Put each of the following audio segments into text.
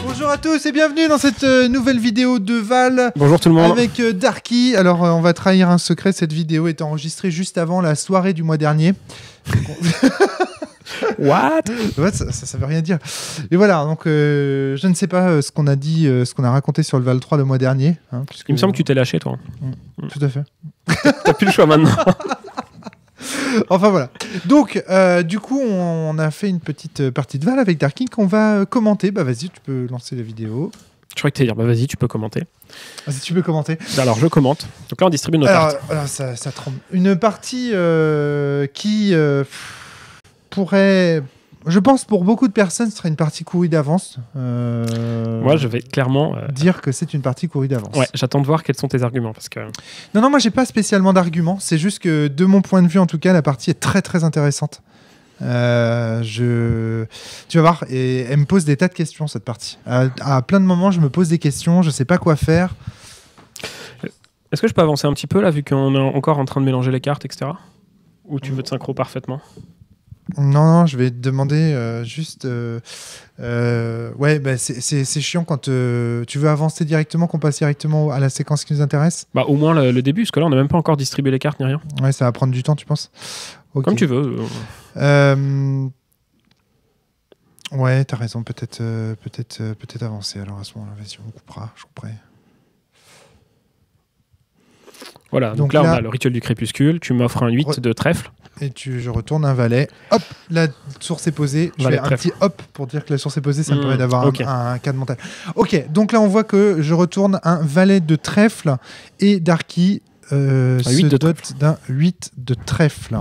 Bonjour à tous et bienvenue dans cette nouvelle vidéo de Val. Bonjour tout le monde. Avec Darky. Alors on va trahir un secret, cette vidéo est enregistrée juste avant la soirée du mois dernier. What? Ouais, ça veut rien dire. Et voilà, donc je ne sais pas ce qu'on a dit, ce qu'on a raconté sur le Val 3 le mois dernier. Hein, Il me semble que tu t'es lâché, toi. Tout à fait. T'as plus le choix maintenant. Enfin voilà. Donc, du coup, on a fait une petite partie de Val avec Darky qu'on va commenter. Bah vas-y, tu peux lancer la vidéo. Je crois que t'allais dire, bah vas-y, tu peux commenter. Vas-y, tu peux commenter. Alors, je commente. Donc là, on distribue nos cartes. Alors ça tremble. Une partie qui pourrait... Je pense pour beaucoup de personnes, ce serait une partie courue d'avance. Moi, je vais clairement... dire que c'est une partie courue d'avance. Ouais, j'attends de voir quels sont tes arguments. Parce que... Non, moi, j'ai pas spécialement d'arguments. C'est juste que, de mon point de vue, en tout cas, la partie est très, très intéressante. Tu vas voir, et elle me pose des tas de questions, cette partie. À plein de moments, je me pose des questions, je sais pas quoi faire. Est-ce que je peux avancer un petit peu, là, vu qu'on est encore en train de mélanger les cartes, etc. Ou tu veux te synchro parfaitement? Non, je vais te demander juste... ouais, bah, c'est chiant quand tu veux avancer directement, qu'on passe directement à la séquence qui nous intéresse. Bah, au moins le début, parce que là, on n'a même pas encore distribué les cartes ni rien. Ouais, ça va prendre du temps, tu penses? Okay. Comme tu veux. Ouais, t'as raison, peut-être avancer. Alors à ce moment-là, vas-y, on coupera, je couperai. Voilà, donc là, on a le rituel du crépuscule. Tu m'offres un 8 de trèfle. Et je retourne un valet. Hop, la source est posée. Je fais un petit hop pour dire que la source est posée. Ça me permet d'avoir un cadre mental. Ok, donc là, on voit que je retourne un valet de trèfle et Darky se dote d'un 8 de trèfle.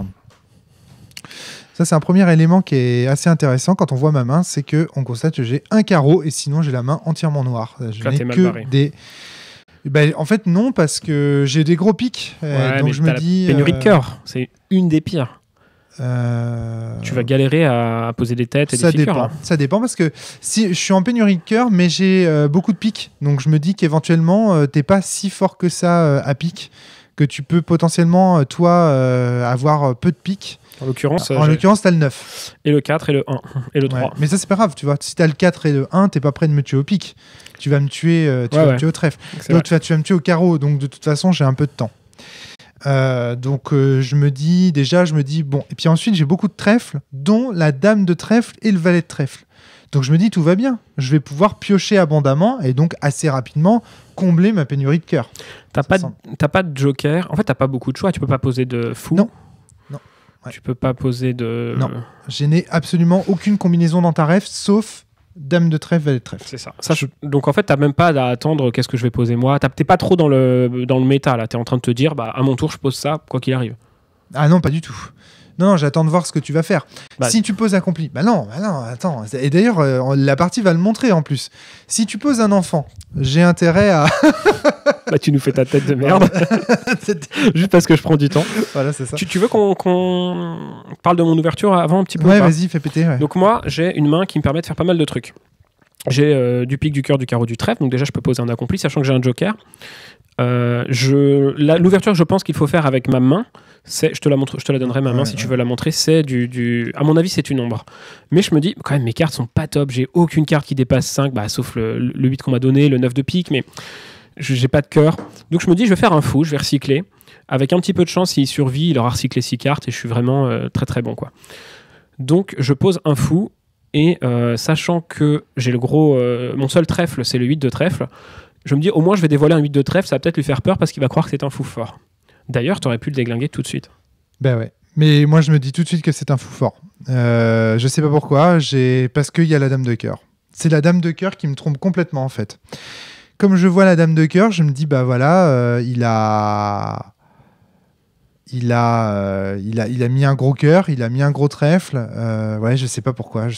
Ça, c'est un premier élément qui est assez intéressant quand on voit ma main. C'est qu'on constate que j'ai un carreau et sinon, j'ai la main entièrement noire. Je n'ai que des... Ben, en fait, non, parce que j'ai des gros pics. Ouais, donc je me dis. Pénurie de cœur, c'est une des pires. Tu vas galérer à poser des têtes et des figures. Hein. Ça dépend parce que si je suis en pénurie de cœur, mais j'ai beaucoup de pics. Donc je me dis qu'éventuellement, t'es pas si fort que ça à pic, que tu peux potentiellement, toi, avoir peu de pics. En l'occurrence, t'as le 9. Et le 4 et le 1 et le 3. Ouais. Mais ça, c'est pas grave, tu vois. Si t'as le 4 et le 1, t'es pas prêt de me tuer au pic. Tu vas me tuer, me tuer au trèfle. Donc, tu vas me tuer au carreau. Donc, de toute façon, j'ai un peu de temps. Donc, je me dis, bon. Et puis ensuite, j'ai beaucoup de trèfles, dont la dame de trèfle et le valet de trèfle. Donc, je me dis, tout va bien. Je vais pouvoir piocher abondamment et donc assez rapidement combler ma pénurie de cœur. T'as pas de joker. En fait, t'as pas beaucoup de choix. Tu peux pas poser de fou. Non. Ouais. Tu peux pas poser de... Non, je n'ai absolument aucune combinaison dans ta ref, sauf dame de trèfle, valet de trèfle. C'est ça. Donc en fait, t'as même pas à attendre qu'est-ce que je vais poser moi. T'es pas trop dans le méta, là. T'es en train de te dire, bah, à mon tour, je pose ça, quoi qu'il arrive. Ah non, pas du tout. Non, j'attends de voir ce que tu vas faire. Si tu poses accompli, bah non, attends. Et d'ailleurs, la partie va le montrer en plus. Si tu poses un enfant, j'ai intérêt à... Bah, tu nous fais ta tête de merde. Juste parce que je prends du temps. Voilà, c'est ça. Tu veux qu'on parle de mon ouverture avant un petit peu? Ouais, vas-y, fais péter. Ouais. Donc moi, j'ai une main qui me permet de faire pas mal de trucs. J'ai du pic, du cœur, du carreau, du trèfle. Donc déjà, je peux poser un accompli, sachant que j'ai un joker. L'ouverture que je pense qu'il faut faire avec ma main, je te la donnerai ma main si tu veux la montrer, c'est à mon avis c'est une ombre, mais je me dis quand même mes cartes sont pas top, j'ai aucune carte qui dépasse 5, sauf le 8 qu'on m'a donné, le 9 de pique, mais j'ai pas de cœur, donc je me dis je vais faire un fou, je vais recycler, avec un petit peu de chance s'il survit, il aura recyclé 6 cartes et je suis vraiment très très bon quoi. Donc je pose un fou et sachant que j'ai mon seul trèfle c'est le 8 de trèfle, je me dis au moins je vais dévoiler un 8 de trèfle, ça va peut-être lui faire peur parce qu'il va croire que c'est un fou fort. D'ailleurs, tu aurais pu le déglinguer tout de suite. Ben ouais. Mais moi, je me dis tout de suite que c'est un fou fort. Je sais pas pourquoi, parce qu'il y a la dame de cœur. C'est la dame de cœur qui me trompe complètement, en fait. Comme je vois la dame de cœur, je me dis, bah voilà, il a mis un gros cœur, il a mis un gros trèfle. Ouais, je sais pas pourquoi je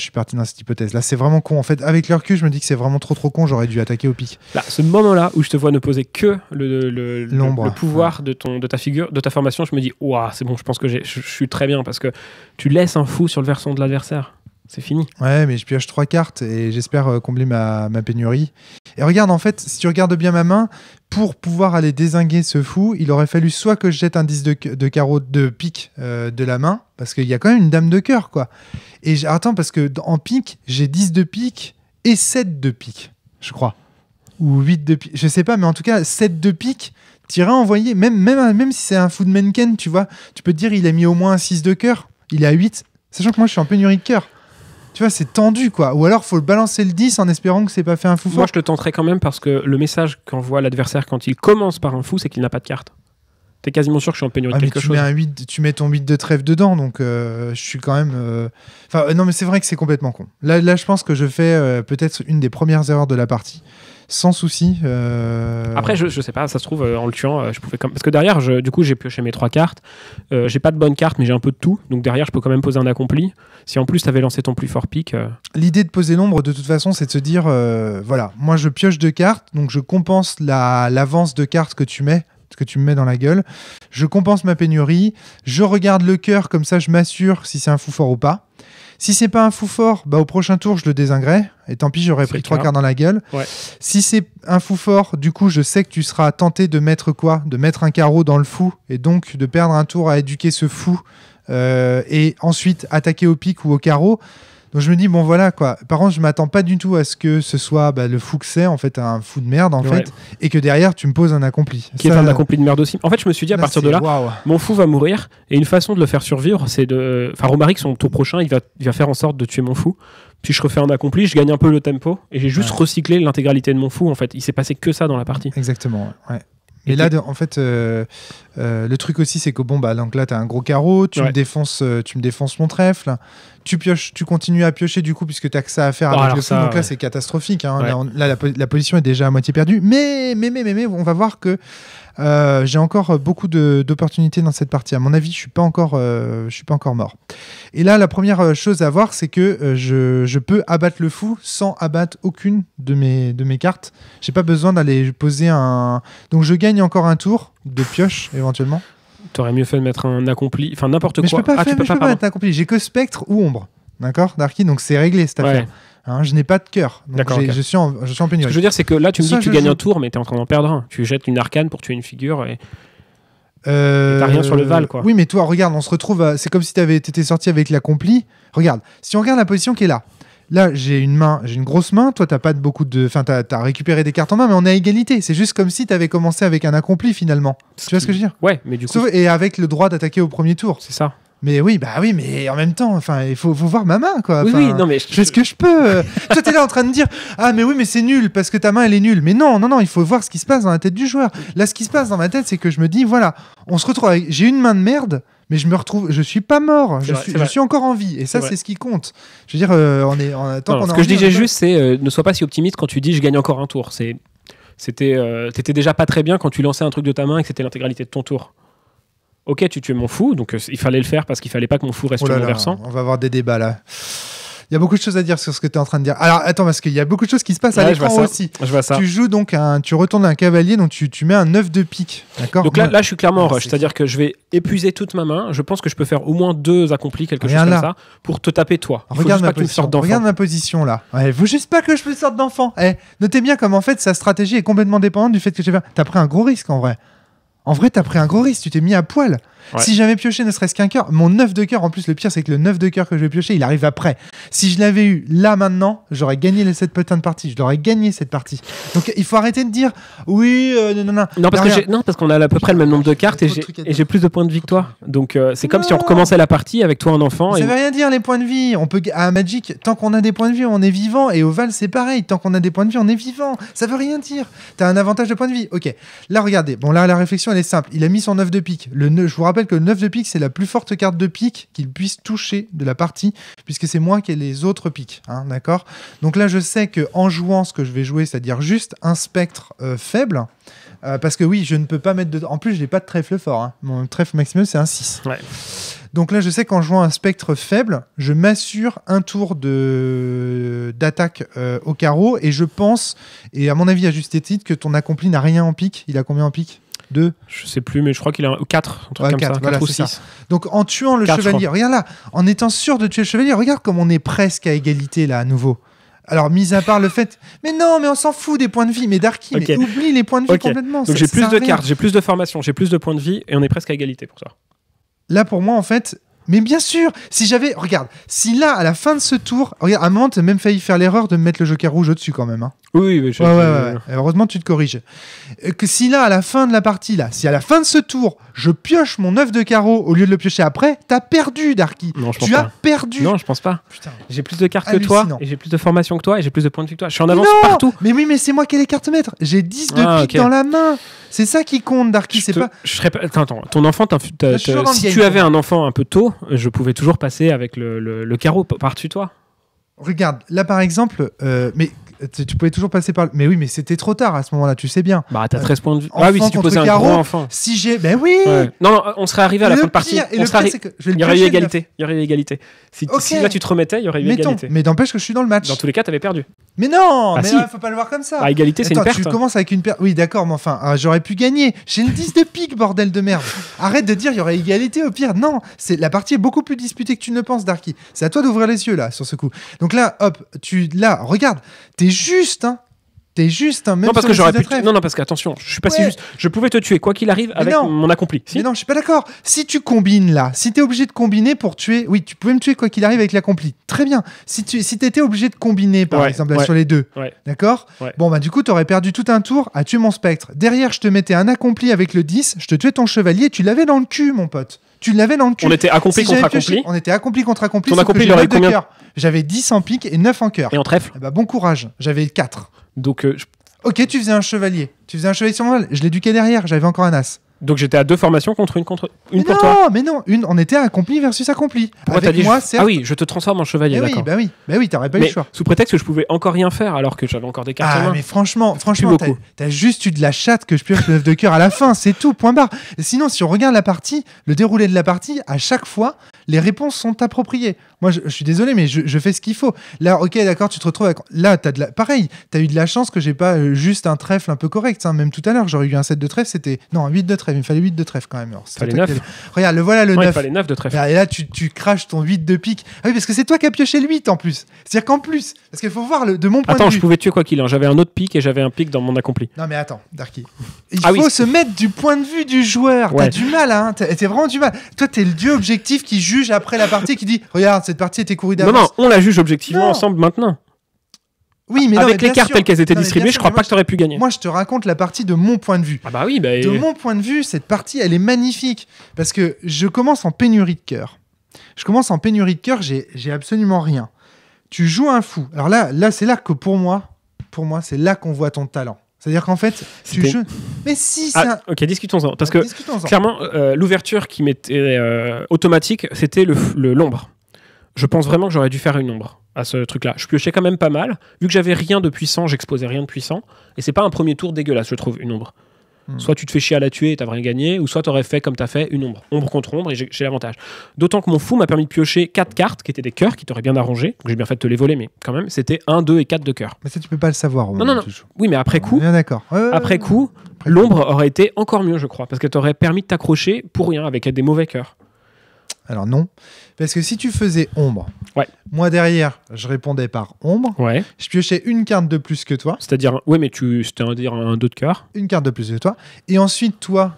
suis parti dans cette hypothèse. Là, c'est vraiment con. En fait, avec le recul, je me dis que c'est vraiment trop con. J'aurais dû attaquer au pic. Là, ce moment-là où je te vois ne poser que le pouvoir de ta figure, de ta formation, je me dis, ouah, c'est bon, je pense que je suis très bien parce que tu laisses un fou sur le versant de l'adversaire. C'est fini. Ouais, mais je pioche 3 cartes et j'espère combler ma pénurie. Et regarde, en fait, si tu regardes bien ma main, pour pouvoir aller dézinguer ce fou, il aurait fallu soit que je jette un 10 de carreau de pique de la main, parce qu'il y a quand même une dame de cœur, quoi. Et attends, parce que en pique, j'ai 10 de pique et 7 de pique, je crois. Ou 8 de pique, je sais pas, mais en tout cas, 7 de pique, t'irais envoyer, même si c'est un fou de Menken, tu vois, tu peux te dire, il a mis au moins un 6 de cœur, il est à 8, sachant que moi, je suis en pénurie de cœur. Tu vois, c'est tendu, quoi. Ou alors, faut balancer le 10 en espérant que c'est pas fait un fou fort. Moi, je le tenterai quand même parce que le message qu'envoie l'adversaire quand il commence par un fou, c'est qu'il n'a pas de carte. T'es quasiment sûr que je suis en pénurie de quelque chose. Tu mets ton 8 de trèfle dedans, donc je suis quand même... non, mais c'est vrai que c'est complètement con. Là, je pense que je fais peut-être une des premières erreurs de la partie. Sans souci. Après, je sais pas, ça se trouve, en le tuant, je pouvais parce que derrière, du coup, j'ai pioché mes 3 cartes. J'ai pas de bonnes cartes, mais j'ai un peu de tout. Donc derrière, je peux quand même poser un accompli. Si en plus, t'avais lancé ton plus fort pic... L'idée de poser l'ombre, de toute façon, c'est de se dire, voilà, moi, je pioche 2 cartes, donc je compense l'avance de cartes que tu me mets dans la gueule. Je compense ma pénurie. Je regarde le cœur, comme ça, je m'assure si c'est un fou fort ou pas. Si c'est pas un fou fort, au prochain tour, je le dézinguerai. Et tant pis, j'aurais pris 3 cartes dans la gueule. Ouais. Si c'est un fou fort, du coup, je sais que tu seras tenté de mettre quoi ? De mettre un carreau dans le fou et donc de perdre un tour à éduquer ce fou et ensuite attaquer au pic ou au carreau. Donc je me dis, bon voilà quoi. Par contre, je m'attends pas du tout à ce que ce soit le fou que c'est, en fait, un fou de merde, en fait. Et que derrière, tu me poses un accompli. Qui est un accompli de merde aussi. En fait, je me suis dit, à partir de là, mon fou va mourir. Et une façon de le faire survivre, c'est de. Enfin, Romaric, son tour prochain, il va faire en sorte de tuer mon fou. Puis je refais un accompli, je gagne un peu le tempo. Et j'ai juste recyclé l'intégralité de mon fou, en fait. Il s'est passé que ça dans la partie. Exactement, ouais. Et là, en fait, le truc aussi, c'est que donc là, tu as un gros carreau, tu me défonces mon trèfle, tu continues à piocher du coup, puisque tu as que ça à faire avec le fou. Donc là, c'est catastrophique. Hein. Ouais. Là, la position est déjà à moitié perdue. Mais, on va voir que j'ai encore beaucoup d'opportunités dans cette partie. À mon avis, je suis pas encore mort. Et là, la première chose à voir, c'est que je peux abattre le fou sans abattre aucune de mes cartes. J'ai pas besoin d'aller poser un... Donc je gagne encore un tour de pioche, éventuellement. T'aurais mieux fait de mettre un accompli, enfin n'importe quoi. Mais je peux pas mettre un accompli. J'ai que spectre ou ombre. D'accord, Darky, donc c'est réglé cette affaire. Hein, je n'ai pas de cœur. Donc je suis en pénurie. Ce que je veux dire, c'est que là, tu me dis que tu gagnes un tour, mais tu es en train d'en perdre un. Tu jettes une arcane pour tuer une figure et t'as rien sur le val, quoi. Oui, mais toi, regarde, on se retrouve. C'est comme si t'étais sorti avec l'accompli. Regarde, si on regarde la position qui est là. Là, j'ai une grosse main. Toi, t'as pas beaucoup de. Enfin, t'as récupéré des cartes en main, mais on est à égalité. C'est juste comme si t'avais commencé avec un accompli finalement. Tu vois ce que je veux dire ? Ouais, mais du coup. Et avec le droit d'attaquer au premier tour. C'est ça. Mais oui, mais en même temps, il faut voir ma main, quoi. Oui, non, mais je fais ce que je peux. Toi, t'es là en train de dire, ah, mais oui, mais c'est nul parce que ta main, elle est nulle. Mais non, il faut voir ce qui se passe dans la tête du joueur. Là, ce qui se passe dans ma tête, c'est que je me dis, voilà, on se retrouve avec, j'ai une main de merde, mais je suis pas mort. Je suis encore en vie. Et ça, c'est ce qui compte. Je veux dire, ce que je disais juste, c'est ne sois pas si optimiste quand tu dis, je gagne encore un tour. T'étais déjà pas très bien quand tu lançais un truc de ta main et que c'était l'intégralité de ton tour. Ok, tu tues mon fou, donc il fallait le faire parce qu'il fallait pas que mon fou reste sur mon versant. On va avoir des débats là. Il y a beaucoup de choses à dire sur ce que tu es en train de dire. Alors attends, parce qu'il y a beaucoup de choses qui se passent à l'écran aussi. Je vois ça. Tu joues donc tu retournes un cavalier, donc tu mets un 9 de pique. D'accord. Donc là, je suis clairement en rush, c'est-à-dire que je vais épuiser toute ma main. Je pense que je peux faire au moins 2 accomplis, quelque chose comme ça, pour te taper toi. Regarde ma position là. Il faut juste pas que je me sorte d'enfant. Notez bien comme en fait sa stratégie est complètement dépendante du fait que t'as pris un gros risque en vrai. En vrai, t'as pris un gros risque, tu t'es mis à poil. Ouais. Si j'avais pioché ne serait-ce qu'un cœur, mon 9 de cœur, en plus, le pire, c'est que le 9 de cœur que je vais piocher, il arrive après. Si je l'avais eu là, maintenant, j'aurais gagné cette putain de partie. Je l'aurais gagné, cette partie. Donc, il faut arrêter de dire oui, non. Non, parce qu'on a à peu près le même nombre de cartes et j'ai plus de points de victoire. Donc, c'est comme si on recommençait la partie avec toi, un enfant. Ça veut rien dire, les points de vie. À Magic, tant qu'on a des points de vie, on est vivant. Et au Val, c'est pareil. Tant qu'on a des points de vie, on est vivant. Ça veut rien dire. T'as un avantage de points de vie. Ok. Là, regardez. Bon, là, la réflexion, elle est simple. Il a mis son 9 de pique. Je vous rappelle que le 9 de pique, c'est la plus forte carte de pique qu'il puisse toucher de la partie, puisque c'est moins que les autres piques. Hein, d'accord ? Donc là, je sais qu'en jouant ce que je vais jouer, c'est-à-dire juste un spectre faible, parce que oui, je ne peux pas mettre de... En plus, je n'ai pas de trèfle fort. Hein. Mon trèfle maximum, c'est un 6. Ouais. Donc là, je sais qu'en jouant un spectre faible, je m'assure un tour d'attaque au carreau, et je pense, et à mon avis à juste titre, que ton accompli n'a rien en pique. Il a combien en pique ? 2. Je sais plus, mais je crois qu'il a 4, un truc comme 4, ça, 4 ou 6. Ça. Donc en tuant le chevalier, regarde là, en étant sûr de tuer le chevalier, regarde comme on est presque à égalité là à nouveau. Alors, mis à part le fait... Mais non, mais on s'en fout des points de vie. Mais Darky, mais oublie les points de vie complètement. Donc j'ai plus de cartes, j'ai plus de formation, j'ai plus de points de vie et on est presque à égalité pour ça. Là, pour moi, en fait... Mais bien sûr, si j'avais... Regarde, si là, à la fin de ce tour... Regarde, à un moment, t'as même failli faire l'erreur de me mettre le joker rouge au-dessus quand même. Hein. Oui, mais ouais. Heureusement, tu te corriges. Que si là, à la fin de la partie, si à la fin de ce tour, je pioche mon 9 de carreau au lieu de le piocher après, t'as perdu, Darky. Non, je pense tu pas. as perdu. Non, je pense pas. Putain. J'ai plus de cartes que toi, et j'ai plus de formation que toi, et j'ai plus de points de vie que toi. Je suis en avance partout. Mais oui, mais c'est moi qui ai les cartes maîtres. J'ai 10 de pique dans la main. C'est ça qui compte, Darky. Attends, ton enfant, si tu avais un enfant un peu tôt, je pouvais toujours passer avec le carreau par-dessus toi. Regarde, là par exemple, mais tu pouvais toujours passer par... Mais oui, mais c'était trop tard à ce moment-là, tu sais bien. Bah, t'as 13 points de vue. Ah oui, si tu posais un gros enfant. Si j'ai... Ben oui. Non, on serait arrivé à la fin de partie. Il y aurait eu égalité. Si là, tu te remettais, il y aurait eu égalité. Mais n'empêche que je suis dans le match. Dans tous les cas, t'avais perdu. Mais non, faut pas le voir comme ça. À égalité, c'est une perte. Tu commences avec une perte. Oui, d'accord, mais enfin, j'aurais pu gagner. J'ai le 10 de pique, bordel de merde. Arrête de dire il y aurait égalité au pire. Non, la partie est beaucoup plus disputée que tu ne le penses, Darky. C'est à toi d'ouvrir les yeux là sur ce coup. Donc là, hop, regarde, t'es juste, hein. T'es juste, hein, même non, parce que j'aurais pu. Non, parce qu'attention, je suis pas si juste. Je pouvais te tuer, quoi qu'il arrive, avec mon accompli. Mais non, je suis pas d'accord. Si tu combines là, si t'es obligé de combiner pour tuer. Oui, tu pouvais me tuer quoi qu'il arrive avec l'accompli. Très bien. Si t'étais obligé de combiner, par exemple, là, sur les deux. D'accord. Bon, bah, du coup, t'aurais perdu tout un tour à tuer mon spectre. Derrière, je te mettais un accompli avec le 10, je te tuais ton chevalier, tu l'avais dans le cul, mon pote. Tu l'avais dans le cul. On était accompli contre accompli. On était accompli contre accompli. Ton accompli, il aurait combien? J'avais 10 en pique et 9 en cœur. Et en trèfle? Bah, bon courage. J'avais 4. Donc, ok, tu faisais un chevalier. sur mon val. Je l'éduquais derrière. J'avais encore un as. Donc j'étais à 2 formations contre une pour toi. Mais non, on était accompli versus accompli. Pourquoi t'as dit moi, Ah oui, je te transforme en chevalier. Bah oui, t'aurais pas eu le choix. Sous prétexte que je pouvais encore rien faire alors que j'avais encore des cartes en main. Mais franchement, t'as juste eu de la chatte que je pioche le 9 de cœur à la fin, c'est tout, point barre. Et sinon, si on regarde la partie, le déroulé de la partie, à chaque fois, les réponses sont appropriées. Moi, je suis désolé, mais je fais ce qu'il faut. Là, ok, d'accord, tu te retrouves avec... Là, pareil, t'as eu de la chance que j'ai pas juste un trèfle un peu correct. Hein. Même tout à l'heure, j'aurais eu un 7 de trèfle, c'était... Non, un 8 de trèfle, il me fallait 8 de trèfle quand même. Alors, fallait 9. Regarde, voilà le 9. Il fallait 9 de trèfle. Et là, tu craches ton 8 de pique. Ah oui, parce que c'est toi qui as pioché le 8 en plus. C'est-à-dire qu'en plus, parce qu'il faut voir de mon point de vue... Attends, je pouvais tuer quoi qu'il en. J'avais un autre pique et j'avais un pique dans mon accompli. Non mais attends, Darky. Il faut se mettre du point de vue du joueur. T'as du mal, hein. T'as vraiment du mal. Toi, t'es le dieu objectif qui juge après la partie, qui dit regarde, cette partie était courue d'avance. Non, on la juge objectivement ensemble maintenant. Oui, mais avec les cartes telles qu'elles étaient distribuées, je crois pas que t'aurais pu gagner. Moi, je te raconte la partie de mon point de vue. Ah bah oui, de mon point de vue, cette partie, elle est magnifique parce que je commence en pénurie de cœur. J'ai absolument rien. Tu joues un fou. Alors là, c'est là que pour moi, c'est là qu'on voit ton talent. C'est-à-dire qu'en fait, tu joues. Mais si ça. Ok, discutons-en. Parce que clairement, l'ouverture qui m'était automatique, c'était l'ombre. Je pense vraiment que j'aurais dû faire une ombre à ce truc-là. Je piochais quand même pas mal. Vu que j'avais rien de puissant, j'exposais rien de puissant. Et c'est pas un premier tour dégueulasse, je trouve, une ombre. Soit tu te fais chier à la tuer et t'as rien gagné, ou soit t'aurais fait comme t'as fait une ombre. Ombre contre ombre, et j'ai l'avantage. D'autant que mon fou m'a permis de piocher 4 cartes qui étaient des cœurs, qui t'auraient bien arrangé. Donc j'ai bien fait de te les voler, mais quand même, c'était 1, 2 et 4 de cœur. Mais ça, tu peux pas le savoir. Non. Oui, mais après coup, bien d'accord. Après coup, l'ombre aurait été encore mieux, je crois, parce qu'elle t'aurait permis de t'accrocher pour rien avec des mauvais cœurs. Alors non, parce que si tu faisais ombre, moi derrière, je répondais par ombre, je piochais une carte de plus que toi. C'est-à-dire, mais c'était un 2 de cœur. Une carte de plus que toi, et ensuite toi,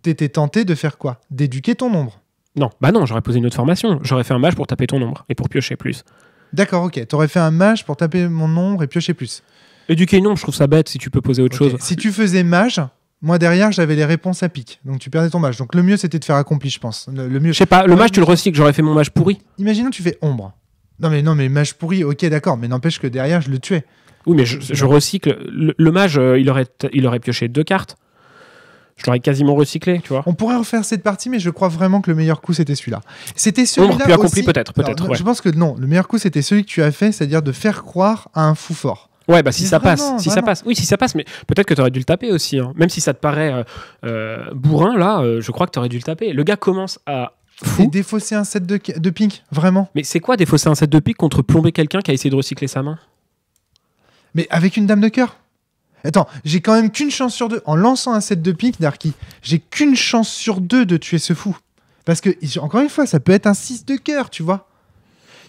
t'étais tenté de faire quoi? D'éduquer ton ombre. Non, j'aurais posé une autre formation. J'aurais fait un mage pour taper ton ombre et pour piocher plus. D'accord, ok, t'aurais fait un mage pour taper mon ombre et piocher plus. Éduquer une ombre, je trouve ça bête si tu peux poser autre chose. Si tu faisais mage... Moi, derrière, j'avais les réponses à pique. Donc, tu perdais ton mage. Donc, le mieux, c'était de faire accompli, je pense. Le mieux. Je sais pas, le mage, tu le recycles. J'aurais fait mon mage pourri. Imaginons que tu fais ombre. Non, mais mage pourri, ok, d'accord. Mais n'empêche que derrière, je le tuais. Oui, mais je recycle. Le mage, il aurait pioché 2 cartes. Je l'aurais quasiment recyclé, tu vois. On pourrait refaire cette partie, mais je crois vraiment que le meilleur coup, c'était celui-là. C'était celui-là ombre, puis accompli, aussi... peut-être. Non, je pense que non. Le meilleur coup, c'était celui que tu as fait, c'est-à-dire de faire croire à un fou fort. Ouais, si ça passe. Oui, si ça passe, mais peut-être que t'aurais dû le taper aussi. Hein. Même si ça te paraît bourrin, là, je crois que t'aurais dû le taper. Le gars commence à fou. Et défausser un set de pique, vraiment. Mais c'est quoi défausser un set de pique contre plomber quelqu'un qui a essayé de recycler sa main? Mais avec une dame de cœur. Attends, j'ai quand même qu'une chance sur 2. En lançant un set de pique, Darky, j'ai qu'une chance sur 2 de tuer ce fou. Parce que, encore une fois, ça peut être un 6 de cœur, tu vois.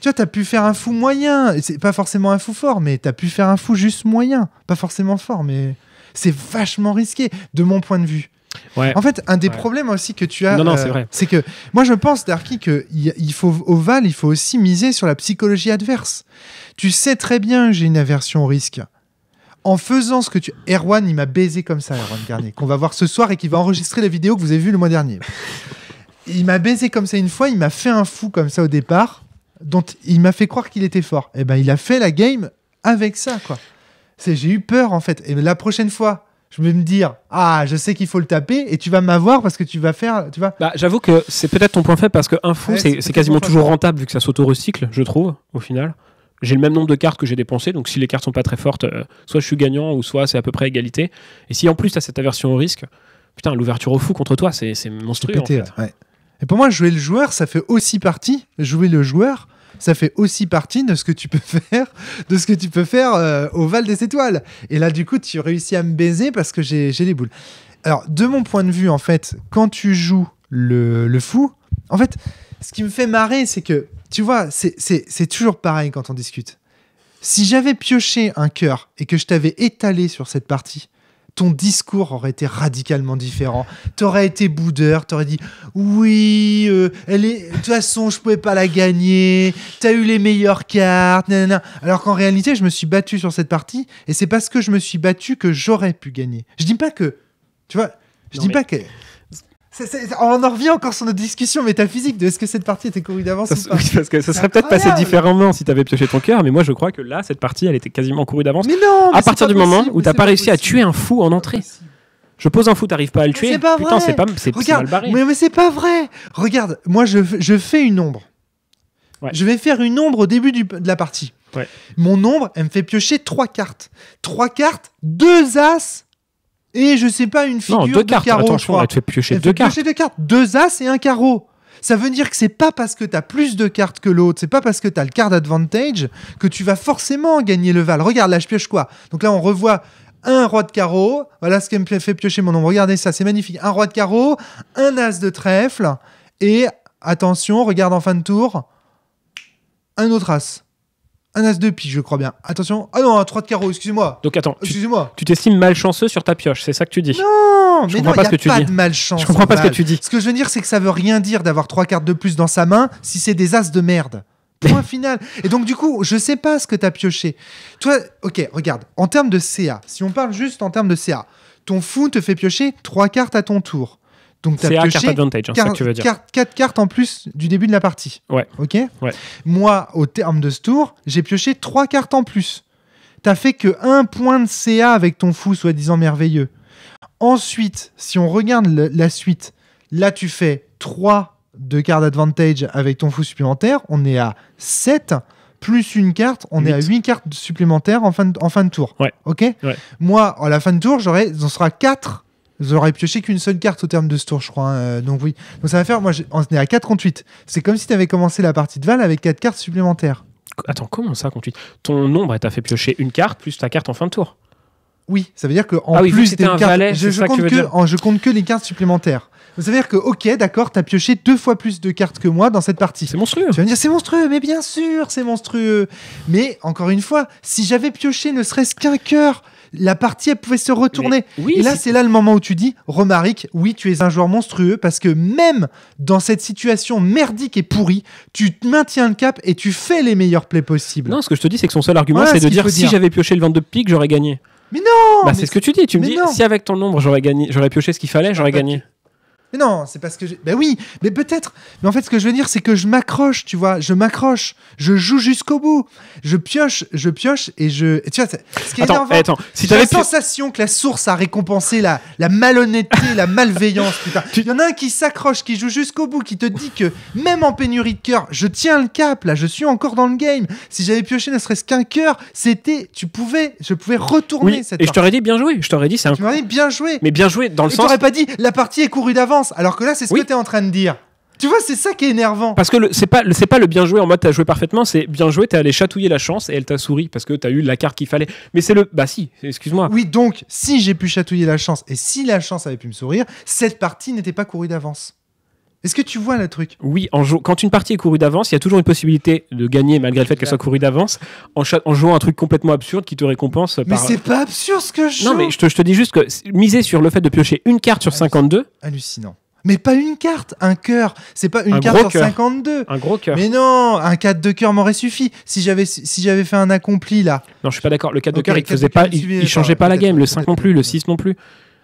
Tu vois, t'as pu faire un fou moyen. C'est pas forcément un fou fort, mais t'as pu faire un fou juste moyen. Pas forcément fort, mais c'est vachement risqué, de mon point de vue. Ouais. En fait, un des problèmes aussi que tu as, c'est vrai. C'est que moi je pense, Darky, qu'il faut au Val, il faut aussi miser sur la psychologie adverse. Tu sais très bien que j'ai une aversion au risque. En faisant ce que tu... Erwan, il m'a baisé comme ça, Erwan Garnier, qu'on va voir ce soir et qui va enregistrer la vidéo que vous avez vue le mois dernier. Il m'a baisé comme ça une fois, il m'a fait un fou comme ça au départ, dont il m'a fait croire qu'il était fort. Et ben, il a fait la game avec ça, quoi. J'ai eu peur, en fait. Et la prochaine fois, je vais me dire, je sais qu'il faut le taper, et tu vas m'avoir parce que tu vas faire... Tu vas... J'avoue que c'est peut-être ton point faible, parce qu'un fou, c'est quasiment toujours rentable, vu que ça s'auto-recycle, je trouve, au final. J'ai le même nombre de cartes que j'ai dépensées, donc si les cartes sont pas très fortes, soit je suis gagnant, ou soit c'est à peu près égalité. Et si en plus tu as cette aversion au risque, putain, l'ouverture au fou contre toi, c'est monstrueux, pété, en fait. Ouais. Et pour moi, jouer le joueur, ça fait aussi partie... Jouer le joueur... ça fait aussi partie de ce que tu peux faire, au Val des Étoiles. Et là, du coup, tu réussis à me baiser parce que j'ai les boules. Alors, de mon point de vue, en fait, quand tu joues le fou, en fait, ce qui me fait marrer, c'est que, tu vois, c'est toujours pareil quand on discute. Si j'avais pioché un cœur et que je t'avais étalé sur cette partie, ton discours aurait été radicalement différent. T'aurais été boudeur, t'aurais dit oui, de toute façon, je pouvais pas la gagner. T'as eu les meilleures cartes, nanana. Alors qu'en réalité, je me suis battu sur cette partie et c'est parce que je me suis battu que j'aurais pu gagner. Je dis pas que, tu vois, pas que. On en revient encore sur notre discussion métaphysique de est-ce que cette partie était courue d'avance ou pas. Oui, parce que ça serait peut-être passé différemment si t'avais pioché ton cœur, mais moi je crois que là, cette partie, elle était quasiment courue d'avance. Mais non, à partir du moment où t'as pas réussi à tuer un fou en entrée. Je pose un fou, t'arrives pas à le tuer. C'est pas vrai. Putain, c'est mal barré. Mais c'est pas vrai. Regarde, moi je fais une ombre. Ouais. Je vais faire une ombre au début de la partie. Ouais. Mon ombre, elle me fait piocher 3 cartes. 3 cartes, 2 as. Et je sais pas, une figure de carreau. Attention, elle te fait piocher 2 cartes. 2 as et un carreau. Ça veut dire que c'est pas parce que t'as plus de cartes que l'autre, c'est pas parce que t'as le card advantage que tu vas forcément gagner le Val. Regarde, là, je pioche quoi? Donc là, on revoit un roi de carreau. Voilà ce qui me fait piocher mon ombre. Regardez ça, c'est magnifique. Un roi de carreau, un as de trèfle. Et attention, regarde en fin de tour, un autre as. Un as de pique, je crois bien. Attention. Ah non, un 3 de carreau, excusez-moi. Donc attends, excusez-moi. Tu t'estimes malchanceux sur ta pioche, c'est ça que tu dis? Non, mais non, il n'y a pas de malchance. Je comprends pas ce que tu dis. Ce que je veux dire, c'est que ça veut rien dire d'avoir 3 cartes de plus dans sa main si c'est des as de merde. Point final. Et donc, du coup, je sais pas ce que t'as pioché. Toi, ok, regarde. En termes de CA, si on parle juste en termes de CA, ton fou te fait piocher 3 cartes à ton tour. Donc, tu as pioché carte advantage, c'est ça que tu veux dire. 4 cartes en plus du début de la partie. Ouais. Ok. Ouais. Moi, au terme de ce tour, j'ai pioché 3 cartes en plus. T'as fait que 1 point de CA avec ton fou, soi-disant merveilleux. Ensuite, si on regarde la suite, là, tu fais 3 de card advantage avec ton fou supplémentaire. On est à 7, plus une carte. On est à 8 cartes supplémentaires en fin de tour. Ouais. Ok. Ouais. Moi, à la fin de tour, on sera 4. J'aurais pioché qu'une seule carte au terme de ce tour, je crois. Donc oui. Donc ça va faire... Moi, on est à 4 contre 8. C'est comme si tu avais commencé la partie de Val avec 4 cartes supplémentaires. Attends, comment ça contre 8? Ton nombre, elle t'a fait piocher une carte plus ta carte en fin de tour. Oui, ça veut dire qu'en plus des cartes... valet, je compte que les cartes supplémentaires. Ça veut dire que, ok, d'accord, t'as pioché 2 fois plus de cartes que moi dans cette partie. C'est monstrueux. Tu vas me dire, c'est monstrueux, mais bien sûr, c'est monstrueux. Mais, encore une fois, si j'avais pioché ne serait-ce qu'un cœur, la partie, elle pouvait se retourner. Oui, et là, c'est là le moment où tu dis, Romaric, oui, tu es un joueur monstrueux, parce que même dans cette situation merdique et pourrie, tu maintiens le cap et tu fais les meilleurs plays possibles. Non, ce que je te dis, c'est que son seul argument, c'est de dire, si j'avais pioché le 22 pique, j'aurais gagné. Mais non! C'est ce que tu dis. Tu me dis, si avec ton nombre, j'aurais gagné, j'aurais pioché ce qu'il fallait, j'aurais gagné. Mais non, c'est parce que... Ben oui, mais peut-être. Mais en fait, ce que je veux dire, c'est que je m'accroche, tu vois. Je m'accroche. Je joue jusqu'au bout. Je pioche et je... Et tu vois, ce qui est énervant, si j'ai la sensation que la source a récompensé la malhonnêteté, la malveillance, putain. Il y en a un qui s'accroche, qui joue jusqu'au bout, qui te dit que même en pénurie de cœur, je tiens le cap, là, je suis encore dans le game. Si j'avais pioché ne serait-ce qu'un cœur, je pouvais retourner cette partie. Et je t'aurais dit bien joué. Tu m'aurais dit bien joué. Mais bien joué dans le sens... Et t'aurais pas dit la partie est courue d'avance. Alors que là, c'est ce que tu es en train de dire. Tu vois, c'est ça qui est énervant. Parce que c'est pas le bien joué en mode t'as joué parfaitement, c'est bien joué, t'es allé chatouiller la chance et elle t'a souri parce que t'as eu la carte qu'il fallait. Mais c'est le... Bah si, excuse-moi. Oui, donc, si j'ai pu chatouiller la chance et si la chance avait pu me sourire, cette partie n'était pas courue d'avance. Est-ce que tu vois le truc? Oui, quand une partie est courue d'avance, il y a toujours une possibilité de gagner malgré le fait qu'elle soit courue d'avance en jouant un truc complètement absurde qui te récompense. Mais c'est pas absurde ce que je joue. Non, mais je te dis juste que miser sur le fait de piocher une carte sur 52. Hallucinant. Mais pas une carte, un cœur. C'est pas une carte sur 52. Un gros cœur. Mais non, un 4 de cœur m'aurait suffi. Si j'avais fait un accompli là. Non, je suis pas d'accord. Le 4 de cœur, il changeait pas la game. Le 5 non plus, le 6 non plus.